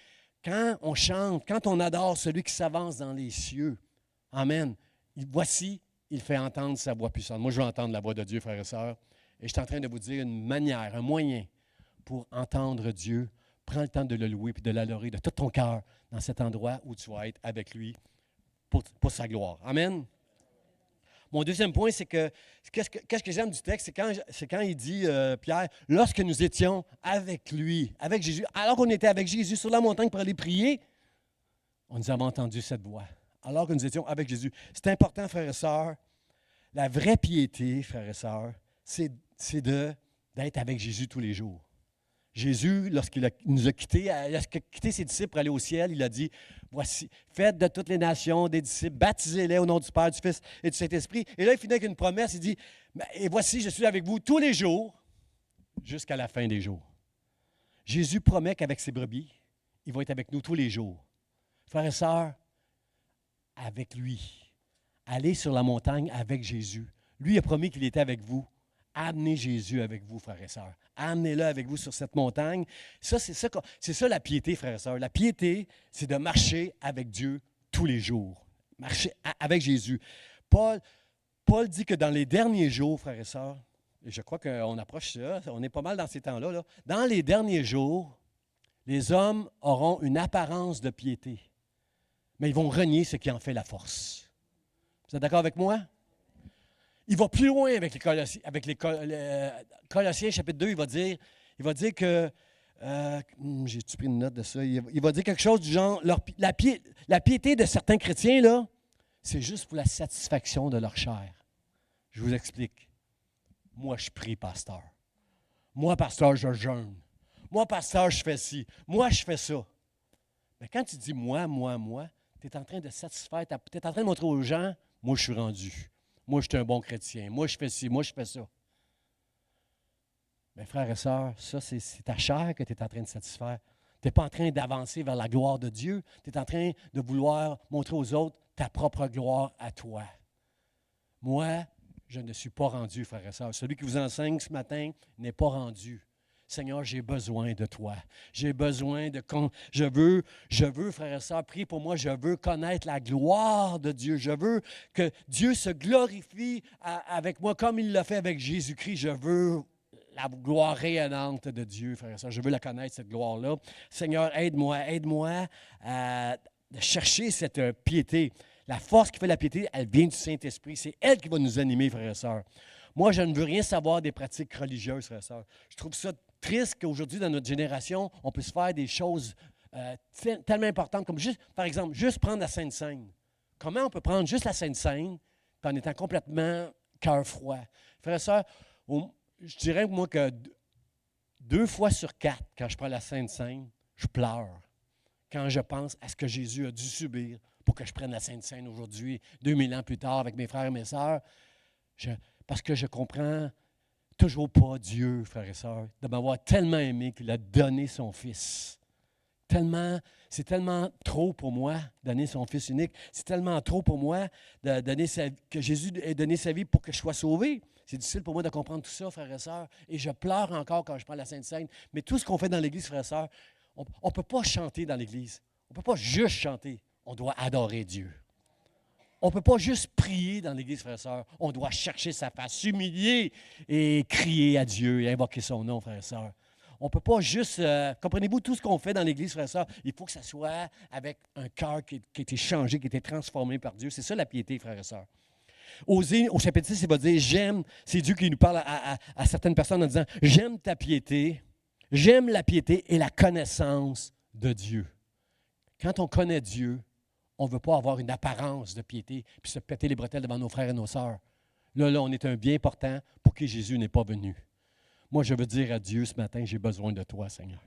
quand on chante, quand on adore celui qui s'avance dans les cieux, amen, voici, il fait entendre sa voix puissante. Moi, je veux entendre la voix de Dieu, frères et sœurs, et je suis en train de vous dire une manière, un moyen pour entendre Dieu. Prends le temps de le louer et de l'adorer de tout ton cœur dans cet endroit où tu vas être avec lui pour sa gloire. Amen. Mon deuxième point, c'est que qu'est-ce que j'aime du texte, c'est quand il dit, Pierre, lorsque nous étions avec lui, avec Jésus, alors qu'on était avec Jésus sur la montagne pour aller prier, on nous avait entendu cette voix. Alors que nous étions avec Jésus. C'est important, frères et sœurs. La vraie piété, frères et sœurs, c'est d'être avec Jésus tous les jours. Jésus, lorsqu'il nous a quittés, il a quitté ses disciples pour aller au ciel, il a dit, voici, faites de toutes les nations des disciples, baptisez-les au nom du Père, du Fils et du Saint-Esprit. Et là, il finit avec une promesse, il dit, et voici, je suis avec vous tous les jours, jusqu'à la fin des jours. Jésus promet qu'avec ses brebis, il va être avec nous tous les jours. Frères et sœurs, avec lui, allez sur la montagne avec Jésus. Lui a promis qu'il était avec vous. Amenez Jésus avec vous, frères et sœurs. Amenez-le avec vous sur cette montagne. C'est ça la piété, frères et sœurs. La piété, c'est de marcher avec Dieu tous les jours. Marcher avec Jésus. Paul dit que dans les derniers jours, frères et sœurs, et je crois qu'on approche ça, on est pas mal dans ces temps-là, là, dans les derniers jours, les hommes auront une apparence de piété, mais ils vont renier ce qui en fait la force. Vous êtes d'accord avec moi? Il va plus loin avec les Colossiens, chapitre 2, il va dire que, j'ai-tu pris une note de ça? Il va dire quelque chose du genre, la piété de certains chrétiens, là, c'est juste pour la satisfaction de leur chair. Je vous explique. Moi, je prie, pasteur. Moi, pasteur, je jeûne. Moi, pasteur, je fais ci. Moi, je fais ça. Mais quand tu dis moi, tu es en train de satisfaire, tu es en train de montrer aux gens, moi, je suis rendu. Moi, je suis un bon chrétien. Moi, je fais ci. Moi, je fais ça. Mais frères et sœurs, ça, c'est ta chair que tu es en train de satisfaire. Tu n'es pas en train d'avancer vers la gloire de Dieu. Tu es en train de vouloir montrer aux autres ta propre gloire à toi. Moi, je ne suis pas rendu, frères et sœurs. Celui qui vous enseigne ce matin n'est pas rendu. Seigneur, j'ai besoin de toi. J'ai besoin de... Je veux, frères et sœurs, prie pour moi. Je veux connaître la gloire de Dieu. Je veux que Dieu se glorifie avec moi comme il l'a fait avec Jésus-Christ. Je veux la gloire rayonnante de Dieu, frères et sœurs. Je veux la connaître, cette gloire-là. Seigneur, aide-moi à chercher cette piété. La force qui fait la piété, elle vient du Saint-Esprit. C'est elle qui va nous animer, frères et sœurs. Moi, je ne veux rien savoir des pratiques religieuses, frères et sœurs. Je trouve ça triste qu'aujourd'hui, dans notre génération, on puisse faire des choses tellement importantes comme juste, par exemple, juste prendre la Sainte Seine. Comment on peut prendre juste la Sainte Seine en étant complètement cœur froid? Frères et sœurs, je dirais moi que 2 fois sur 4, quand je prends la Sainte Seine, je pleure. Quand je pense à ce que Jésus a dû subir pour que je prenne la Sainte Seine aujourd'hui, 2000 ans plus tard, avec mes frères et mes sœurs, parce que je comprends toujours pas Dieu, frères et sœurs, de m'avoir tellement aimé qu'il a donné son Fils. C'est tellement trop pour moi, donner son Fils unique. C'est tellement trop pour moi que Jésus ait donné sa vie pour que je sois sauvé. C'est difficile pour moi de comprendre tout ça, frères et sœurs. Et je pleure encore quand je prends la Sainte Seine. Mais tout ce qu'on fait dans l'Église, frères et sœurs, on ne peut pas chanter dans l'Église. On ne peut pas juste chanter. On doit adorer Dieu. On ne peut pas juste prier dans l'Église, frères et sœurs. On doit chercher sa face, s'humilier et crier à Dieu et invoquer son nom, frères et sœurs. On ne peut pas juste... comprenez-vous, tout ce qu'on fait dans l'Église, frères et sœurs, il faut que ça soit avec un cœur qui a été changé, qui a été transformé par Dieu. C'est ça la piété, frères et sœurs. Osée, au chapitre 6, il va dire, j'aime, c'est Dieu qui nous parle à certaines personnes en disant, j'aime ta piété, j'aime la piété et la connaissance de Dieu. Quand on connaît Dieu, on ne veut pas avoir une apparence de piété puis se péter les bretelles devant nos frères et nos sœurs. Là, on est un bien important pour qui Jésus n'est pas venu. Moi, je veux dire à Dieu ce matin, j'ai besoin de toi, Seigneur.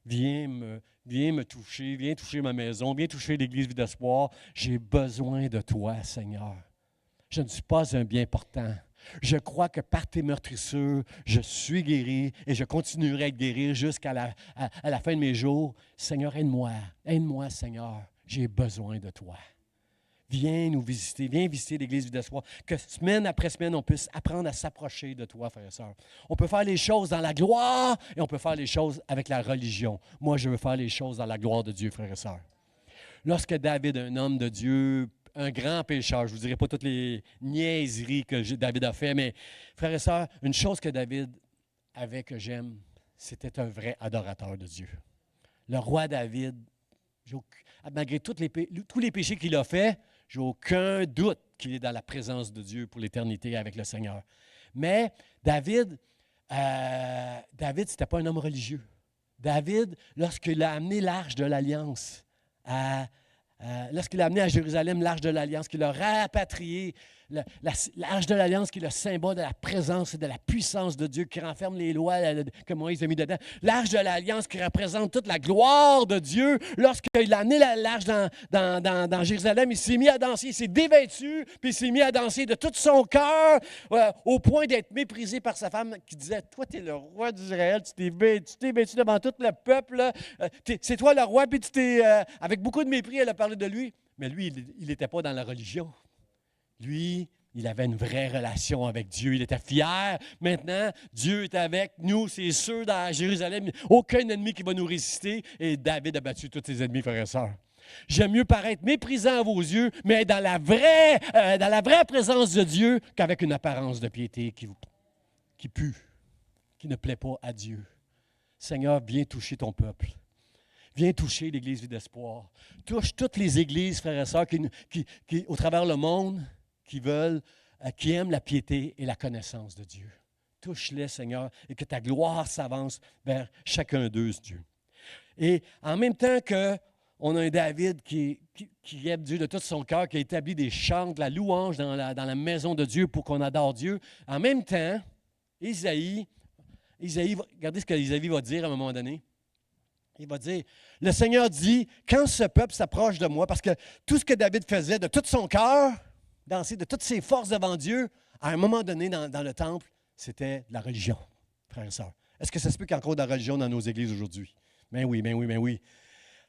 Viens me toucher, viens toucher ma maison, viens toucher l'Église Vie d'Espoir. J'ai besoin de toi, Seigneur. Je ne suis pas un bien portant. Je crois que par tes meurtrissures, je suis guéri et je continuerai à être guéri jusqu'à la fin de mes jours. Seigneur, aide-moi, Seigneur. J'ai besoin de toi. Viens nous visiter, viens visiter l'Église Vie d'Espoir. Que semaine après semaine, on puisse apprendre à s'approcher de toi, frères et sœurs. On peut faire les choses dans la gloire et on peut faire les choses avec la religion. Moi, je veux faire les choses dans la gloire de Dieu, frères et sœurs. Lorsque David, un homme de Dieu, un grand pécheur, je ne vous dirai pas toutes les niaiseries que David a fait, mais frères et sœurs, une chose que David avait que j'aime, c'était un vrai adorateur de Dieu. Le roi David, malgré tous les péchés qu'il a faits, j'ai aucun doute qu'il est dans la présence de Dieu pour l'éternité avec le Seigneur. Mais David, ce n'était pas un homme religieux. David, lorsqu'il a amené l'Arche de l'Alliance, lorsqu'il a amené à Jérusalem l'Arche de l'Alliance, qu'il a rapatrié l'Arche de l'Alliance qui est le symbole de la présence et de la puissance de Dieu, qui renferme les lois que Moïse a mis dedans. L'Arche de l'Alliance qui représente toute la gloire de Dieu. Lorsqu'il a amené l'Arche dans Jérusalem, il s'est mis à danser, il s'est dévêtu, puis il s'est mis à danser de tout son cœur, au point d'être méprisé par sa femme qui disait, « Toi, tu es le roi d'Israël, tu t'es vêtu devant tout le peuple, là. C'est toi le roi, puis tu t'es... » avec beaucoup de mépris, elle a parlé de lui. Mais lui, il n'était pas dans la religion. Lui, il avait une vraie relation avec Dieu. Il était fier. Maintenant, Dieu est avec nous, c'est sûr, dans Jérusalem. Aucun ennemi qui va nous résister. Et David a battu tous ses ennemis, frères et sœurs. J'aime mieux paraître méprisant à vos yeux, mais dans la vraie présence de Dieu, qu'avec une apparence de piété qui pue, qui ne plaît pas à Dieu. Seigneur, viens toucher ton peuple. Viens toucher l'Église Vie d'Espoir. Touche toutes les églises, frères et sœurs, qui au travers le monde, qui aiment la piété et la connaissance de Dieu. Touche-les, Seigneur, et que ta gloire s'avance vers chacun d'eux, Dieu. Et en même temps qu'on a un David qui aime Dieu de tout son cœur, qui a établi des chants, de la louange dans la maison de Dieu pour qu'on adore Dieu, en même temps, Isaïe, regardez ce qu'Isaïe va dire à un moment donné. Il va dire, le Seigneur dit, quand ce peuple s'approche de moi, parce que tout ce que David faisait de tout son cœur, danser de toutes ses forces devant Dieu, à un moment donné dans le temple, c'était de la religion, frères et sœurs. Est-ce que ça se peut qu'il y ait encore de la religion dans nos églises aujourd'hui? Ben oui, ben oui, ben oui.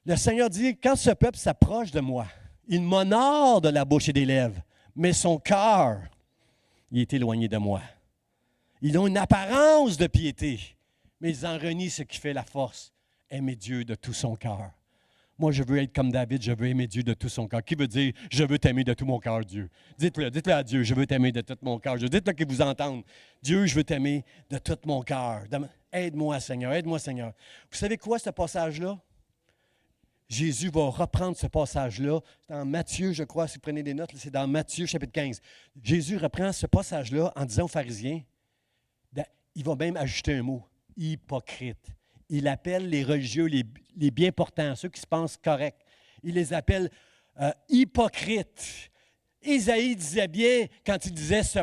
Le Seigneur dit, quand ce peuple s'approche de moi, il m'honore de la bouche et des lèvres, mais son cœur, il est éloigné de moi. Ils ont une apparence de piété, mais ils en renient ce qui fait la force. Aimer Dieu de tout son cœur. Moi, je veux être comme David, je veux aimer Dieu de tout son cœur. Qui veut dire, je veux t'aimer de tout mon cœur, Dieu? Dites-le à Dieu, je veux t'aimer de tout mon cœur. Dites-le qu'il vous entende. Dieu, je veux t'aimer de tout mon cœur. Aide-moi, Seigneur, aide-moi, Seigneur. Vous savez quoi, ce passage-là? Jésus va reprendre ce passage-là. C'est dans Matthieu, je crois, si vous prenez des notes, c'est dans Matthieu, chapitre 15. Jésus reprend ce passage-là en disant aux pharisiens, il va même ajouter un mot, hypocrite. Il appelle les religieux, les bien portants, ceux qui se pensent corrects. Il les appelle hypocrites. Isaïe disait bien, quand il disait, ce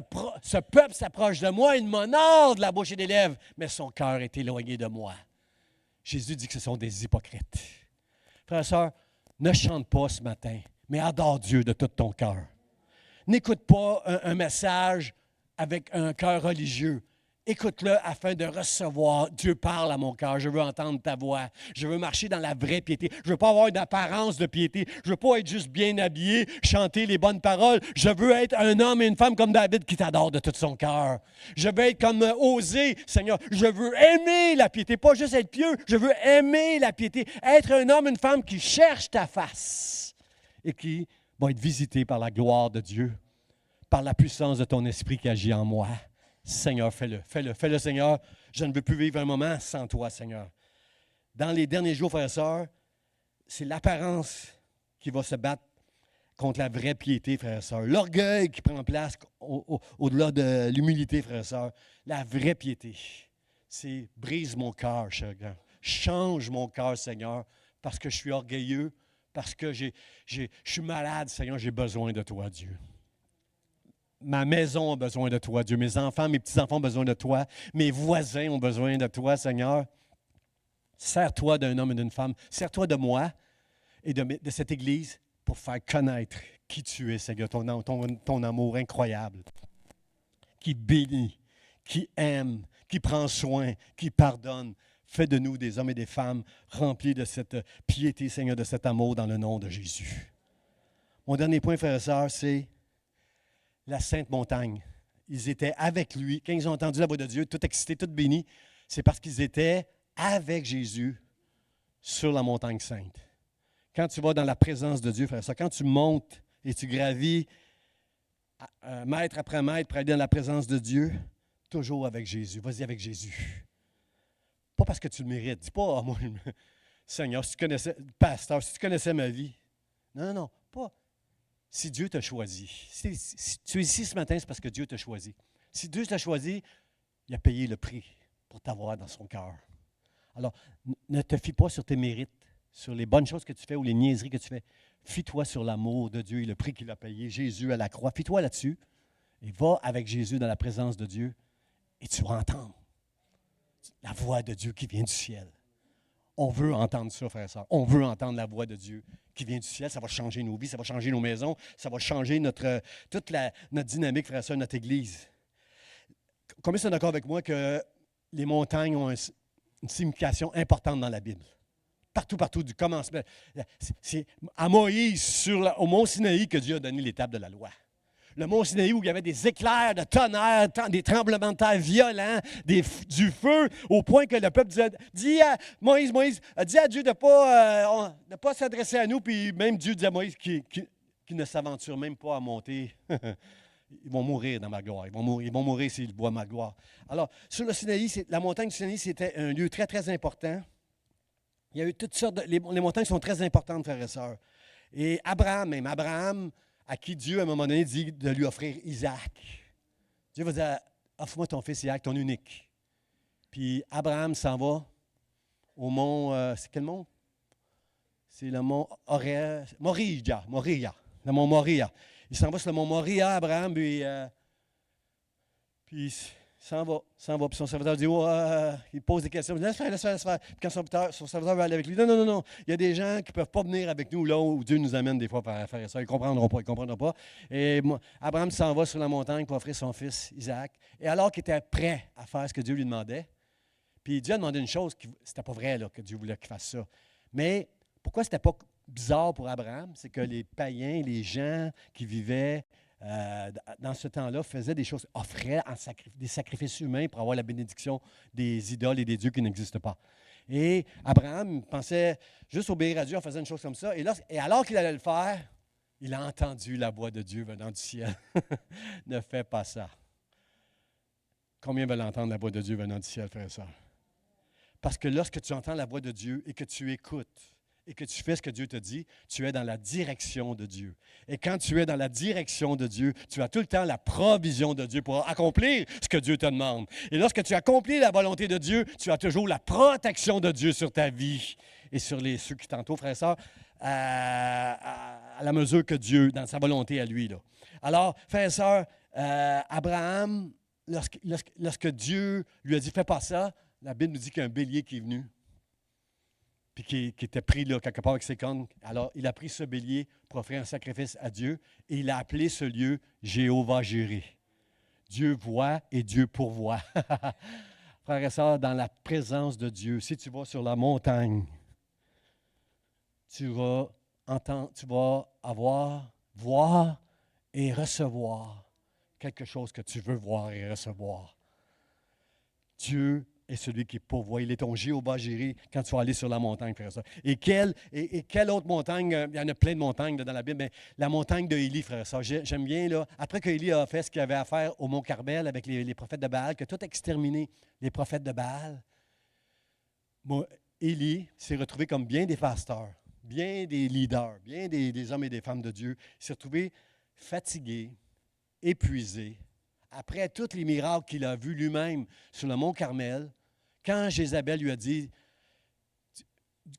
peuple s'approche de moi, il m'honore de la bouche et des lèvres, mais son cœur est éloigné de moi. Jésus dit que ce sont des hypocrites. Frères et sœurs, ne chante pas ce matin, mais adore Dieu de tout ton cœur. N'écoute pas un message avec un cœur religieux. Écoute-le afin de recevoir. Dieu parle à mon cœur. Je veux entendre ta voix. Je veux marcher dans la vraie piété. Je ne veux pas avoir une apparence de piété. Je ne veux pas être juste bien habillé, chanter les bonnes paroles. Je veux être un homme et une femme comme David qui t'adore de tout son cœur. Je veux être comme Osée, Seigneur. Je veux aimer la piété, pas juste être pieux. Je veux aimer la piété. Être un homme et une femme qui cherche ta face et qui va être visité par la gloire de Dieu, par la puissance de ton esprit qui agit en moi. Seigneur, fais-le, fais-le, fais-le, Seigneur. Je ne veux plus vivre un moment sans toi, Seigneur. Dans les derniers jours, frères et sœurs, c'est l'apparence qui va se battre contre la vraie piété, frères et sœurs. L'orgueil qui prend place au-delà de l'humilité, frères et sœurs. La vraie piété, c'est brise mon cœur, Seigneur. Change mon cœur, Seigneur, parce que je suis orgueilleux, parce que je suis malade, Seigneur, j'ai besoin de toi, Dieu. Ma maison a besoin de toi, Dieu. Mes enfants, mes petits-enfants ont besoin de toi. Mes voisins ont besoin de toi, Seigneur. Sers-toi d'un homme et d'une femme. Sers-toi de moi et de cette Église pour faire connaître qui tu es, Seigneur, ton amour incroyable, qui bénit, qui aime, qui prend soin, qui pardonne. Fais de nous des hommes et des femmes remplis de cette piété, Seigneur, de cet amour dans le nom de Jésus. Mon dernier point, frères et sœurs, c'est la Sainte Montagne. Ils étaient avec lui. Quand ils ont entendu la voix de Dieu, tout excités, tout bénis, c'est parce qu'ils étaient avec Jésus sur la montagne sainte. Quand tu vas dans la présence de Dieu, frère, ça, quand tu montes et tu gravis mètre après mètre pour aller dans la présence de Dieu, toujours avec Jésus. Vas-y avec Jésus. Pas parce que tu le mérites. Dis pas, moi, Seigneur, si tu connaissais, pasteur, si tu connaissais ma vie. Non, non, non, pas. Si Dieu t'a choisi. Si tu es ici ce matin, c'est parce que Dieu t'a choisi. Si Dieu t'a choisi, il a payé le prix pour t'avoir dans son cœur. Alors, ne te fie pas sur tes mérites, sur les bonnes choses que tu fais ou les niaiseries que tu fais. Fie-toi sur l'amour de Dieu et le prix qu'il a payé, Jésus à la croix. Fie-toi là-dessus et va avec Jésus dans la présence de Dieu et tu vas entendre la voix de Dieu qui vient du ciel. On veut entendre ça, frères et sœurs. On veut entendre la voix de Dieu qui vient du ciel. Ça va changer nos vies, ça va changer nos maisons, ça va changer toute notre dynamique, frères et sœurs, notre Église. Combien sont d'accord avec moi que les montagnes ont une signification importante dans la Bible? Partout, du commencement. C'est à Moïse, au mont Sinaï, que Dieu a donné l'étape de la loi. Le mont Sinaï où il y avait des éclairs de tonnerre, des tremblements de terre violents, du feu, au point que le peuple Moïse, dis à Dieu de ne pas s'adresser à nous, puis même Dieu dit à Moïse qui ne s'aventure même pas à monter. Ils vont mourir dans ma gloire. Ils vont mourir s'ils voient ma gloire. Alors, sur le Sinaï, la montagne du Sinaï, c'était un lieu très, très important. Il y a eu toutes sortes les montagnes sont très importantes, frères et sœurs. Et Abraham, à qui Dieu, à un moment donné, dit de lui offrir Isaac. Dieu va dire, offre-moi ton fils Isaac, ton unique. Puis Abraham s'en va au mont, c'est quel mont? C'est le mont Moriah. Le mont Moriah. Il s'en va sur le mont Moriah, Abraham, puis il s'en va. Puis son serviteur dit, il pose des questions. Il dit, laisse faire. Puis quand son serviteur va aller avec lui, non. Il y a des gens qui ne peuvent pas venir avec nous là où Dieu nous amène des fois pour faire ça. Ils ne comprendront pas. Et Abraham s'en va sur la montagne pour offrir son fils Isaac. Et alors qu'il était prêt à faire ce que Dieu lui demandait, puis Dieu a demandé une chose, c'était pas vrai là, que Dieu voulait qu'il fasse ça. Mais pourquoi c'était pas bizarre pour Abraham? C'est que les païens, les gens qui vivaient dans ce temps-là, faisaient des choses, offraient des sacrifices humains pour avoir la bénédiction des idoles et des dieux qui n'existent pas. Et Abraham pensait juste obéir à Dieu en faisant une chose comme ça. Et alors qu'il allait le faire, il a entendu la voix de Dieu venant du ciel. Ne fais pas ça. Combien veulent entendre la voix de Dieu venant du ciel, frère et sœur? Parce que lorsque tu entends la voix de Dieu et que tu écoutes, et que tu fais ce que Dieu te dit, tu es dans la direction de Dieu. Et quand tu es dans la direction de Dieu, tu as tout le temps la provision de Dieu pour accomplir ce que Dieu te demande. Et lorsque tu accomplis la volonté de Dieu, tu as toujours la protection de Dieu sur ta vie et sur ceux qui t'entourent, frères et sœurs, à la mesure que Dieu, dans sa volonté à lui. Là. Alors, frères et sœurs, Abraham, lorsque Dieu lui a dit « Fais pas ça », la Bible nous dit qu'il y a un bélier qui est venu. Puis qui était pris là, quelque part avec ses cornes. Alors, il a pris ce bélier pour offrir un sacrifice à Dieu et il a appelé ce lieu Jéhovah-Jireh. Dieu voit et Dieu pourvoit. Frères et sœurs, dans la présence de Dieu, si tu vas sur la montagne, tu vas voir et recevoir quelque chose que tu veux voir et recevoir. Dieu est celui qui pourvoit. Il est ton Jéhovah Jireh quand tu vas aller sur la montagne, frère et sœur. Et quelle autre montagne? Il y en a plein de montagnes là, dans la Bible, mais la montagne de Élie, frère et sœur. J'aime bien, là, après que Élie a fait ce qu'il avait à faire au mont Carmel avec les prophètes de Baal, que tout a exterminé les prophètes de Baal, Élie s'est retrouvé comme bien des pasteurs, bien des leaders, bien des hommes et des femmes de Dieu. Il s'est retrouvé fatigué, épuisé, après tous les miracles qu'il a vus lui-même sur le mont Carmel, quand Jézabel lui a dit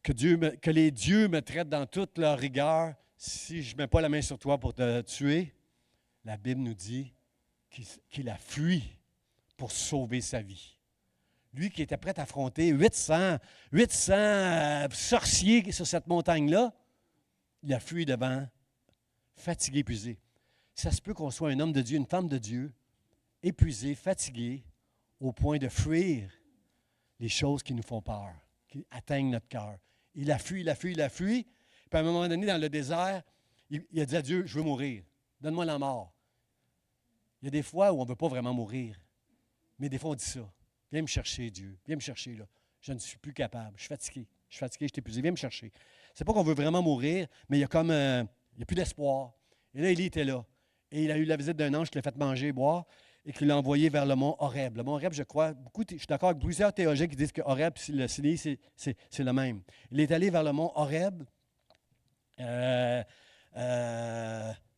que les dieux me traitent dans toute leur rigueur si je ne mets pas la main sur toi pour te tuer, la Bible nous dit qu'il a fui pour sauver sa vie. Lui qui était prêt à affronter 800 sorciers sur cette montagne-là, il a fui devant, fatigué, épuisé. Ça se peut qu'on soit un homme de Dieu, une femme de Dieu, épuisé, fatigué, au point de fuir les choses qui nous font peur, qui atteignent notre cœur. Il a fui. Puis à un moment donné, dans le désert, il a dit à Dieu, je veux mourir. Donne-moi la mort. Il y a des fois où on ne veut pas vraiment mourir. Mais des fois, on dit ça. Viens me chercher, Dieu. Viens me chercher, là. Je ne suis plus capable. Je suis fatigué, je suis épuisé. Viens me chercher. C'est pas qu'on veut vraiment mourir, mais il y a comme il n'y a plus d'espoir. Et là, Élie était là. Et il a eu la visite d'un ange qui l'a fait manger et boire et qui l'a envoyé vers le mont Horeb. Le mont Horeb, je crois, je suis d'accord avec plusieurs théologiens qui disent que Horeb et le Sinaï, c'est le même. Il est allé vers le mont Horeb,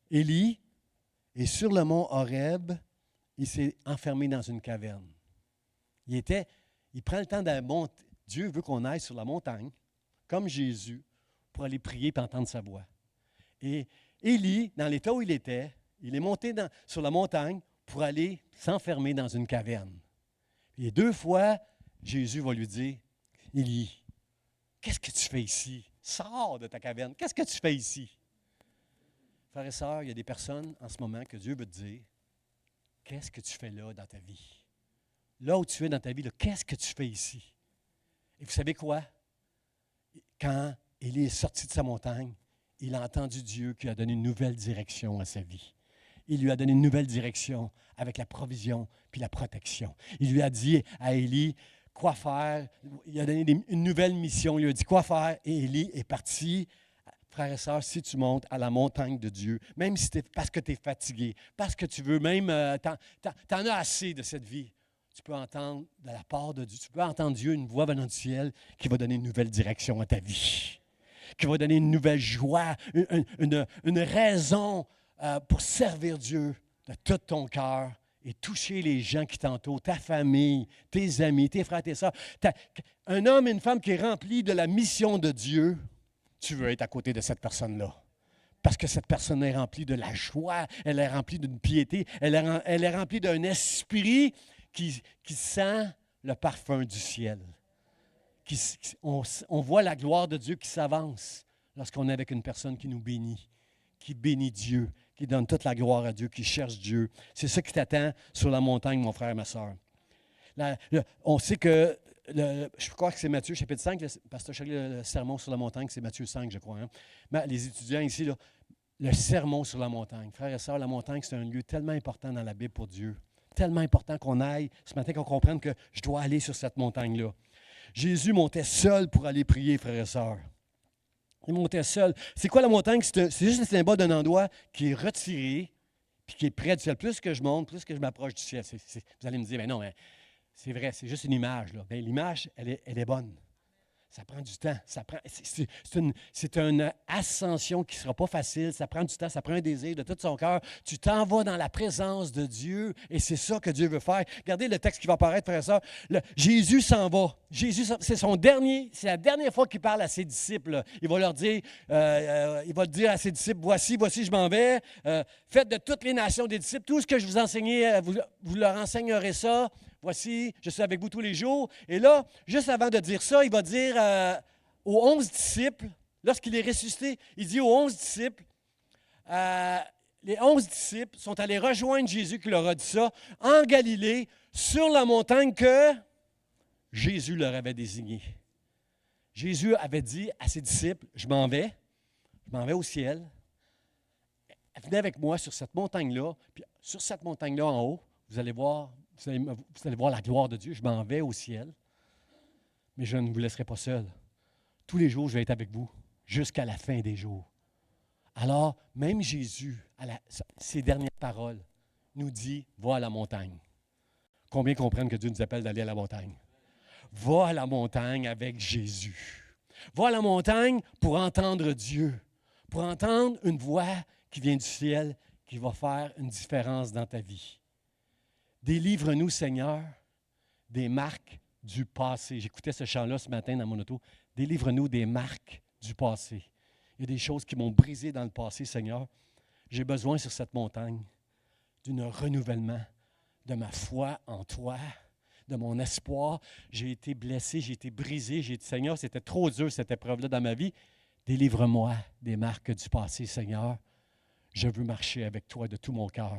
Élie, et sur le mont Horeb, il s'est enfermé dans une caverne. Il prend le temps de monter. Dieu veut qu'on aille sur la montagne, comme Jésus, pour aller prier et entendre sa voix. Et Élie, dans l'état où il était, il est monté sur la montagne pour aller s'enfermer dans une caverne. Et 2 fois, Jésus va lui dire, « Élie, qu'est-ce que tu fais ici? Sors de ta caverne. Qu'est-ce que tu fais ici? » Frères et sœurs, il y a des personnes en ce moment que Dieu veut te dire, « Qu'est-ce que tu fais là dans ta vie? Là où tu es dans ta vie, là, qu'est-ce que tu fais ici? » Et vous savez quoi? Quand Élie est sorti de sa montagne, il a entendu Dieu qui a donné une nouvelle direction à sa vie. Il lui a donné une nouvelle direction avec la provision puis la protection. Il lui a dit à Élie quoi faire. Il a donné une nouvelle mission. Il lui a dit quoi faire. Et Élie est parti. Frères et sœurs, si tu montes à la montagne de Dieu, même si parce que tu es fatigué, parce que tu veux même, t'en as assez de cette vie, tu peux entendre de la part de Dieu, tu peux entendre Dieu, une voix venant du ciel qui va donner une nouvelle direction à ta vie, qui va donner une nouvelle joie, une raison pour servir Dieu de tout ton cœur et toucher les gens qui t'entourent, ta famille, tes amis, tes frères, tes sœurs. Un homme et une femme qui est rempli de la mission de Dieu, tu veux être à côté de cette personne-là. Parce que cette personne est remplie de la joie, elle est remplie d'une piété, elle est remplie d'un esprit qui sent le parfum du ciel. On voit la gloire de Dieu qui s'avance lorsqu'on est avec une personne qui nous bénit, qui bénit Dieu, qui donne toute la gloire à Dieu, qui cherche Dieu. C'est ça qui t'attend sur la montagne, mon frère et ma soeur. On sait que, je crois que c'est Matthieu, chapitre 5, Pasteur Charlie, le sermon sur la montagne, c'est Matthieu 5, je crois. Hein? Mais les étudiants ici, là, le sermon sur la montagne. Frères et sœurs, la montagne, c'est un lieu tellement important dans la Bible pour Dieu. Tellement important qu'on aille, ce matin, qu'on comprenne que je dois aller sur cette montagne-là. Jésus montait seul pour aller prier, frères et sœurs. Il montait seul. C'est quoi la montagne? C'est juste le symbole d'un endroit qui est retiré puis qui est près du ciel. Plus que je monte, plus que je m'approche du ciel. Vous allez me dire, mais non, mais c'est vrai, c'est juste une image. Là. Bien, l'image, elle est bonne. Ça prend du temps. C'est une ascension qui ne sera pas facile. Ça prend du temps, ça prend un désir de tout son cœur. Tu t'en vas dans la présence de Dieu et c'est ça que Dieu veut faire. Regardez le texte qui va apparaître, frère et sœur. Jésus s'en va. Jésus, c'est la dernière fois qu'il parle à ses disciples. Là. Il va leur dire, à ses disciples, voici, je m'en vais. Faites de toutes les nations des disciples. Tout ce que je vous enseignais, vous leur enseignerez ça. Voici, je suis avec vous tous les jours. Et là, juste avant de dire ça, il va dire aux 11 disciples, lorsqu'il est ressuscité, il dit aux 11 disciples, les 11 disciples sont allés rejoindre Jésus qui leur a dit ça, en Galilée, sur la montagne que Jésus leur avait désignée. Jésus avait dit à ses disciples, je m'en vais au ciel, venez avec moi sur cette montagne-là, puis sur cette montagne-là en haut, vous allez voir vous allez voir la gloire de Dieu. Je m'en vais au ciel, mais je ne vous laisserai pas seul. Tous les jours, je vais être avec vous jusqu'à la fin des jours. Alors, même Jésus, ses dernières paroles, nous dit, va à la montagne. Combien comprennent que Dieu nous appelle d'aller à la montagne? Va à la montagne avec Jésus. Va à la montagne pour entendre Dieu, pour entendre une voix qui vient du ciel, qui va faire une différence dans ta vie. Délivre-nous, Seigneur, des marques du passé. J'écoutais ce chant-là ce matin dans mon auto. Délivre-nous des marques du passé. Il y a des choses qui m'ont brisé dans le passé, Seigneur. J'ai besoin sur cette montagne d'un renouvellement de ma foi en toi, de mon espoir. J'ai été blessé, j'ai été brisé. J'ai dit, Seigneur, c'était trop dur cette épreuve-là dans ma vie. Délivre-moi des marques du passé, Seigneur. Je veux marcher avec toi de tout mon cœur.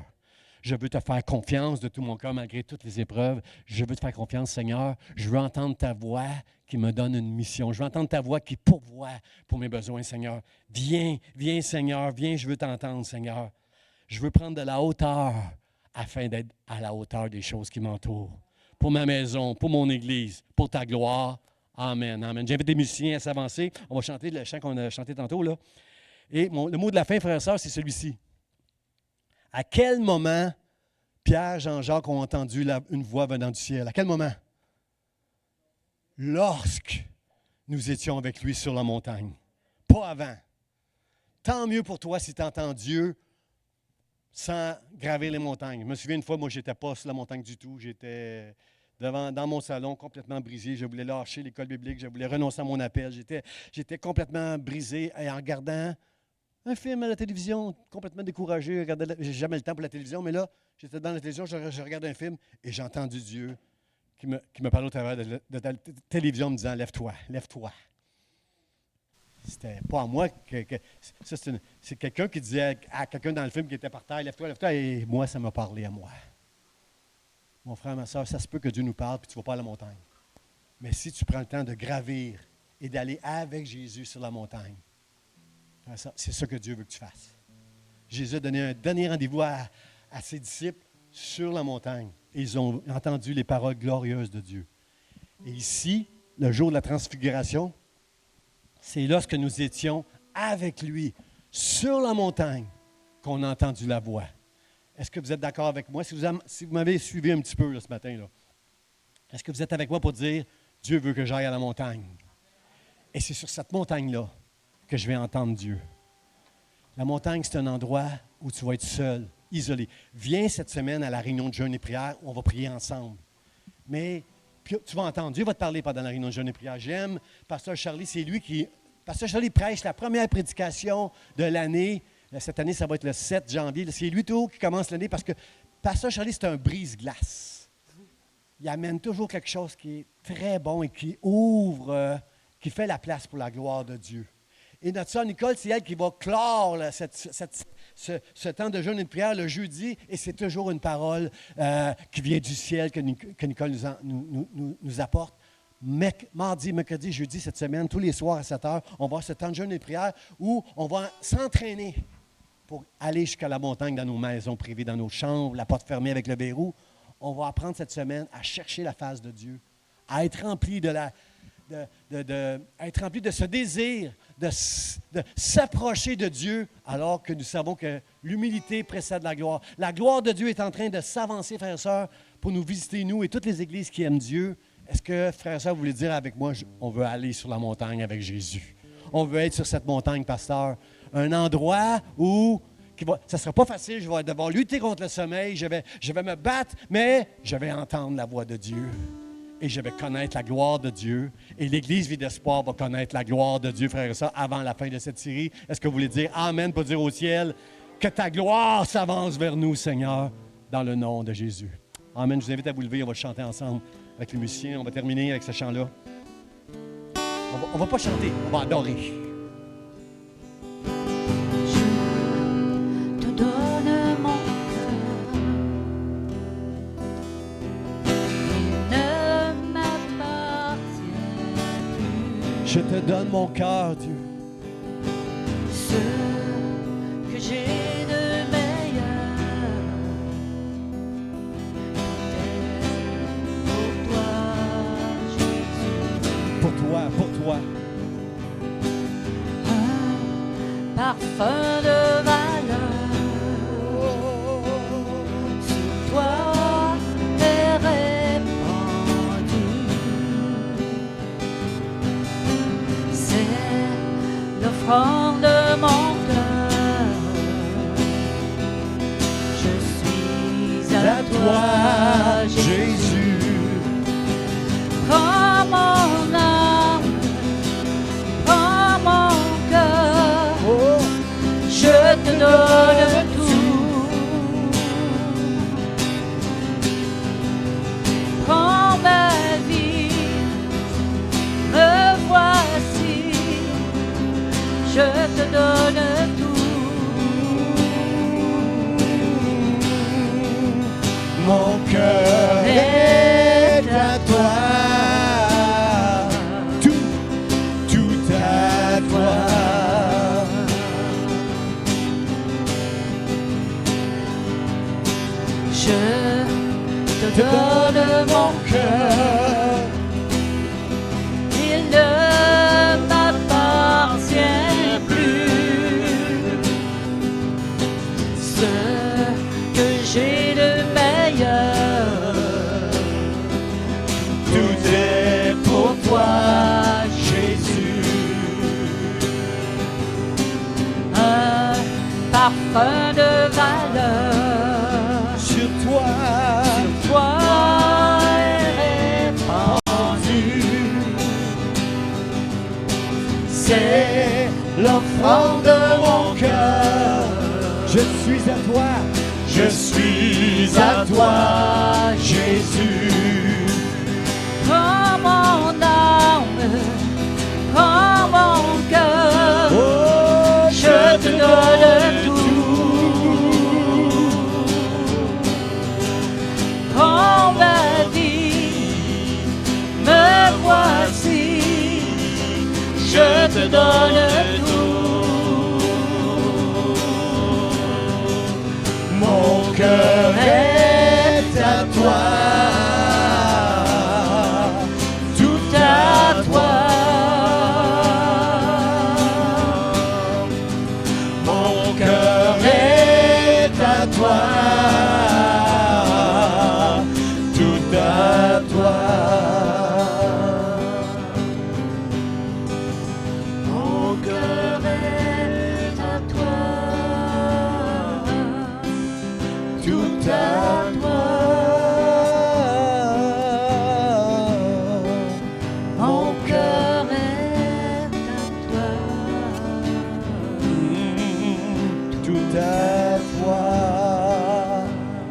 Je veux te faire confiance de tout mon cœur malgré toutes les épreuves. Je veux te faire confiance, Seigneur. Je veux entendre ta voix qui me donne une mission. Je veux entendre ta voix qui pourvoit pour mes besoins, Seigneur. Viens, viens, Seigneur. Viens, je veux t'entendre, Seigneur. Je veux prendre de la hauteur afin d'être à la hauteur des choses qui m'entourent. Pour ma maison, pour mon Église, pour ta gloire. Amen, amen. J'invite les musiciens à s'avancer. On va chanter le chant qu'on a chanté tantôt, là. Et le mot de la fin, frères et sœurs, c'est celui-ci. À quel moment Pierre, Jean-Jacques ont entendu une voix venant du ciel? À quel moment? Lorsque nous étions avec lui sur la montagne. Pas avant. Tant mieux pour toi si tu entends Dieu sans graver les montagnes. Je me souviens une fois, moi, je n'étais pas sur la montagne du tout. J'étais dans mon salon, complètement brisé. Je voulais lâcher l'école biblique. Je voulais renoncer à mon appel. J'étais complètement brisé. Et en regardant un film à la télévision, complètement découragé. Je n'ai jamais le temps pour la télévision, mais là, j'étais dans la télévision, je regardais un film et j'ai entendu Dieu qui me parlait au travers de la télévision en me disant « Lève-toi, lève-toi ». C'était pas à moi. C'est quelqu'un qui disait à quelqu'un dans le film qui était par terre « Lève-toi, lève-toi », et moi, ça m'a parlé à moi. Mon frère, ma soeur, ça se peut que Dieu nous parle puis tu ne vas pas à la montagne. Mais si tu prends le temps de gravir et d'aller avec Jésus sur la montagne, c'est ça que Dieu veut que tu fasses. Jésus a donné un dernier rendez-vous à ses disciples sur la montagne. Et ils ont entendu les paroles glorieuses de Dieu. Et ici, le jour de la transfiguration, c'est lorsque nous étions avec lui sur la montagne qu'on a entendu la voix. Est-ce que vous êtes d'accord avec moi? Si vous m'avez suivi un petit peu là, ce matin, là, est-ce que vous êtes avec moi pour dire « Dieu veut que j'aille à la montagne ». Et c'est sur cette montagne-là que je vais entendre Dieu. La montagne, c'est un endroit où tu vas être seul, isolé. Viens cette semaine à la réunion de jeûne et prière où on va prier ensemble. Mais puis, tu vas entendre, Dieu va te parler pendant la réunion de jeûne et prière. J'aime Pasteur Charlie, c'est lui qui... Pasteur Charlie prêche la première prédication de l'année. Cette année, ça va être le 7 janvier. C'est lui tout qui commence l'année parce que Pasteur Charlie, c'est un brise-glace. Il amène toujours quelque chose qui est très bon et qui ouvre, qui fait la place pour la gloire de Dieu. Et notre sœur Nicole, c'est elle qui va clore là, ce temps de jeûne et de prière le jeudi. Et c'est toujours une parole qui vient du ciel que Nicole nous apporte. Mardi, mercredi, jeudi, cette semaine, tous les soirs à 7 heures, on va avoir ce temps de jeûne et de prière où on va s'entraîner pour aller jusqu'à la montagne dans nos maisons privées, dans nos chambres, la porte fermée avec le verrou. On va apprendre cette semaine à chercher la face de Dieu, à être rempli être rempli de ce désir de s'approcher de Dieu, alors que nous savons que l'humilité précède la gloire. La gloire de Dieu est en train de s'avancer, frères et sœurs, pour nous visiter, nous et toutes les églises qui aiment Dieu. Est-ce que, frères et sœurs, vous voulez dire avec moi, on veut aller sur la montagne avec Jésus? On veut être sur cette montagne, pasteur. Un endroit où ça ne sera pas facile, je vais devoir lutter contre le sommeil, je vais me battre, mais je vais entendre la voix de Dieu. Et je vais connaître la gloire de Dieu. Et l'Église Vie d'Espoir va connaître la gloire de Dieu, frères et sœurs, avant la fin de cette série. Est-ce que vous voulez dire Amen pour dire au ciel que ta gloire s'avance vers nous, Seigneur, dans le nom de Jésus. Amen. Je vous invite à vous lever, on va chanter ensemble avec les musiciens. On va terminer avec ce chant-là. On ne va pas chanter, on va adorer. Je te donne mon Je te donne mon cœur, Dieu. Ce que j'ai de meilleur, toi. Un parfum de valeur sur toi est répandu. C'est l'offrande de mon cœur. Je suis à toi, Jésus. Prends mon âme, prends mon cœur, Oh, je te donne tout. Prends ma vie, me voici, je te donne tout. mon cœur est à toi. Tout à toi. Je te donne mon cœur, il ne m'appartient plus. Ce que j'ai de meilleur, Tout est pour toi, Jésus. un parfum de valeur Sur toi, toi est répandu. c'est l'offrande de mon cœur. Je suis à toi, je suis à toi, Jésus. Prends mon âme, prends mon cœur, Oh, je te donne tout. Prends ma vie, me voici, je te donne tout. Mon cœur est à toi, Tout à toi. mon cœur est à toi, tout à toi. Mon cœur est à toi, Tout à toi. mon cœur est à toi. Tout à toi.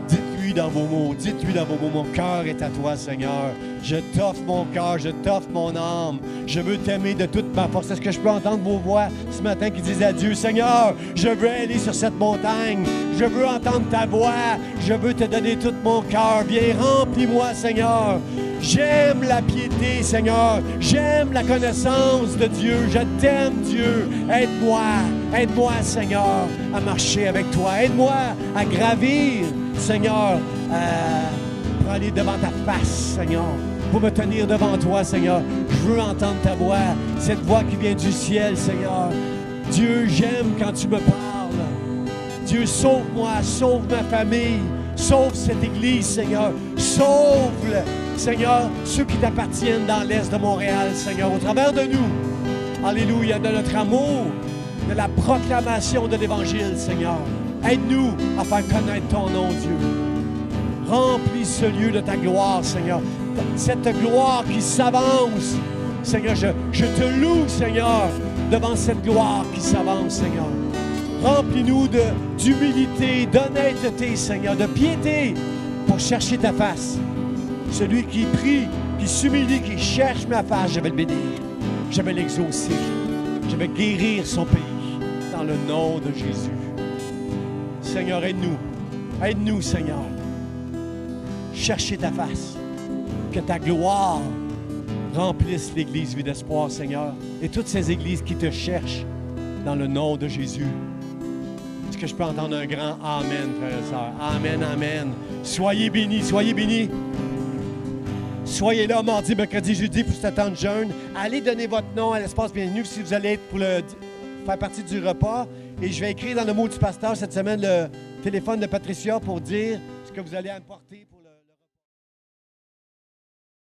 Dites-lui dans vos mots, dites-lui dans vos mots, mon cœur est à toi, Seigneur. Je t'offre mon cœur, je t'offre mon âme. Je veux t'aimer de toute ma force. Est-ce que je peux entendre vos voix ce matin qui disent à Dieu, Seigneur, je veux aller sur cette montagne. Je veux entendre ta voix. Je veux te donner tout mon cœur. Viens, remplis-moi, Seigneur. J'aime la piété, Seigneur. J'aime la connaissance de Dieu. Je t'aime, Dieu. Aide-moi, Seigneur, à marcher avec toi. Aide-moi à gravir, Seigneur, pour aller devant ta face, Seigneur. Pour me tenir devant toi, Seigneur. Je veux entendre ta voix, cette voix qui vient du ciel, Seigneur. Dieu, j'aime quand tu me parles. Dieu, sauve-moi, sauve ma famille, sauve cette église, Seigneur. Sauve, Seigneur, ceux qui t'appartiennent dans l'Est de Montréal, Seigneur, au travers de nous. Alléluia, de notre amour, de la proclamation de l'Évangile, Seigneur. Aide-nous à faire connaître ton nom, Dieu. Remplis ce lieu de ta gloire, Seigneur. Cette gloire qui s'avance. Seigneur, je te loue, Seigneur, devant cette gloire qui s'avance, Seigneur. Remplis-nous d'humilité, d'honnêteté, Seigneur, de piété pour chercher ta face. Celui qui prie, qui s'humilie, qui cherche ma face, je vais le bénir. Je vais l'exaucer. Je vais guérir son pays dans le nom de Jésus. Seigneur, aide-nous. Aide-nous, Seigneur. Chercher ta face. Que ta gloire remplisse l'Église Vie d'Espoir, Seigneur, et toutes ces églises qui te cherchent dans le nom de Jésus. Est-ce que je peux entendre un grand Amen, frères et sœurs? Amen, Amen. Soyez bénis, soyez bénis. Soyez là mardi, mercredi, jeudi pour cette temps de jeûne. Allez donner votre nom à l'espace bienvenue si vous allez être pour faire partie du repas. Et je vais écrire dans le mot du pasteur cette semaine le téléphone de Patricia pour dire ce que vous allez apporter.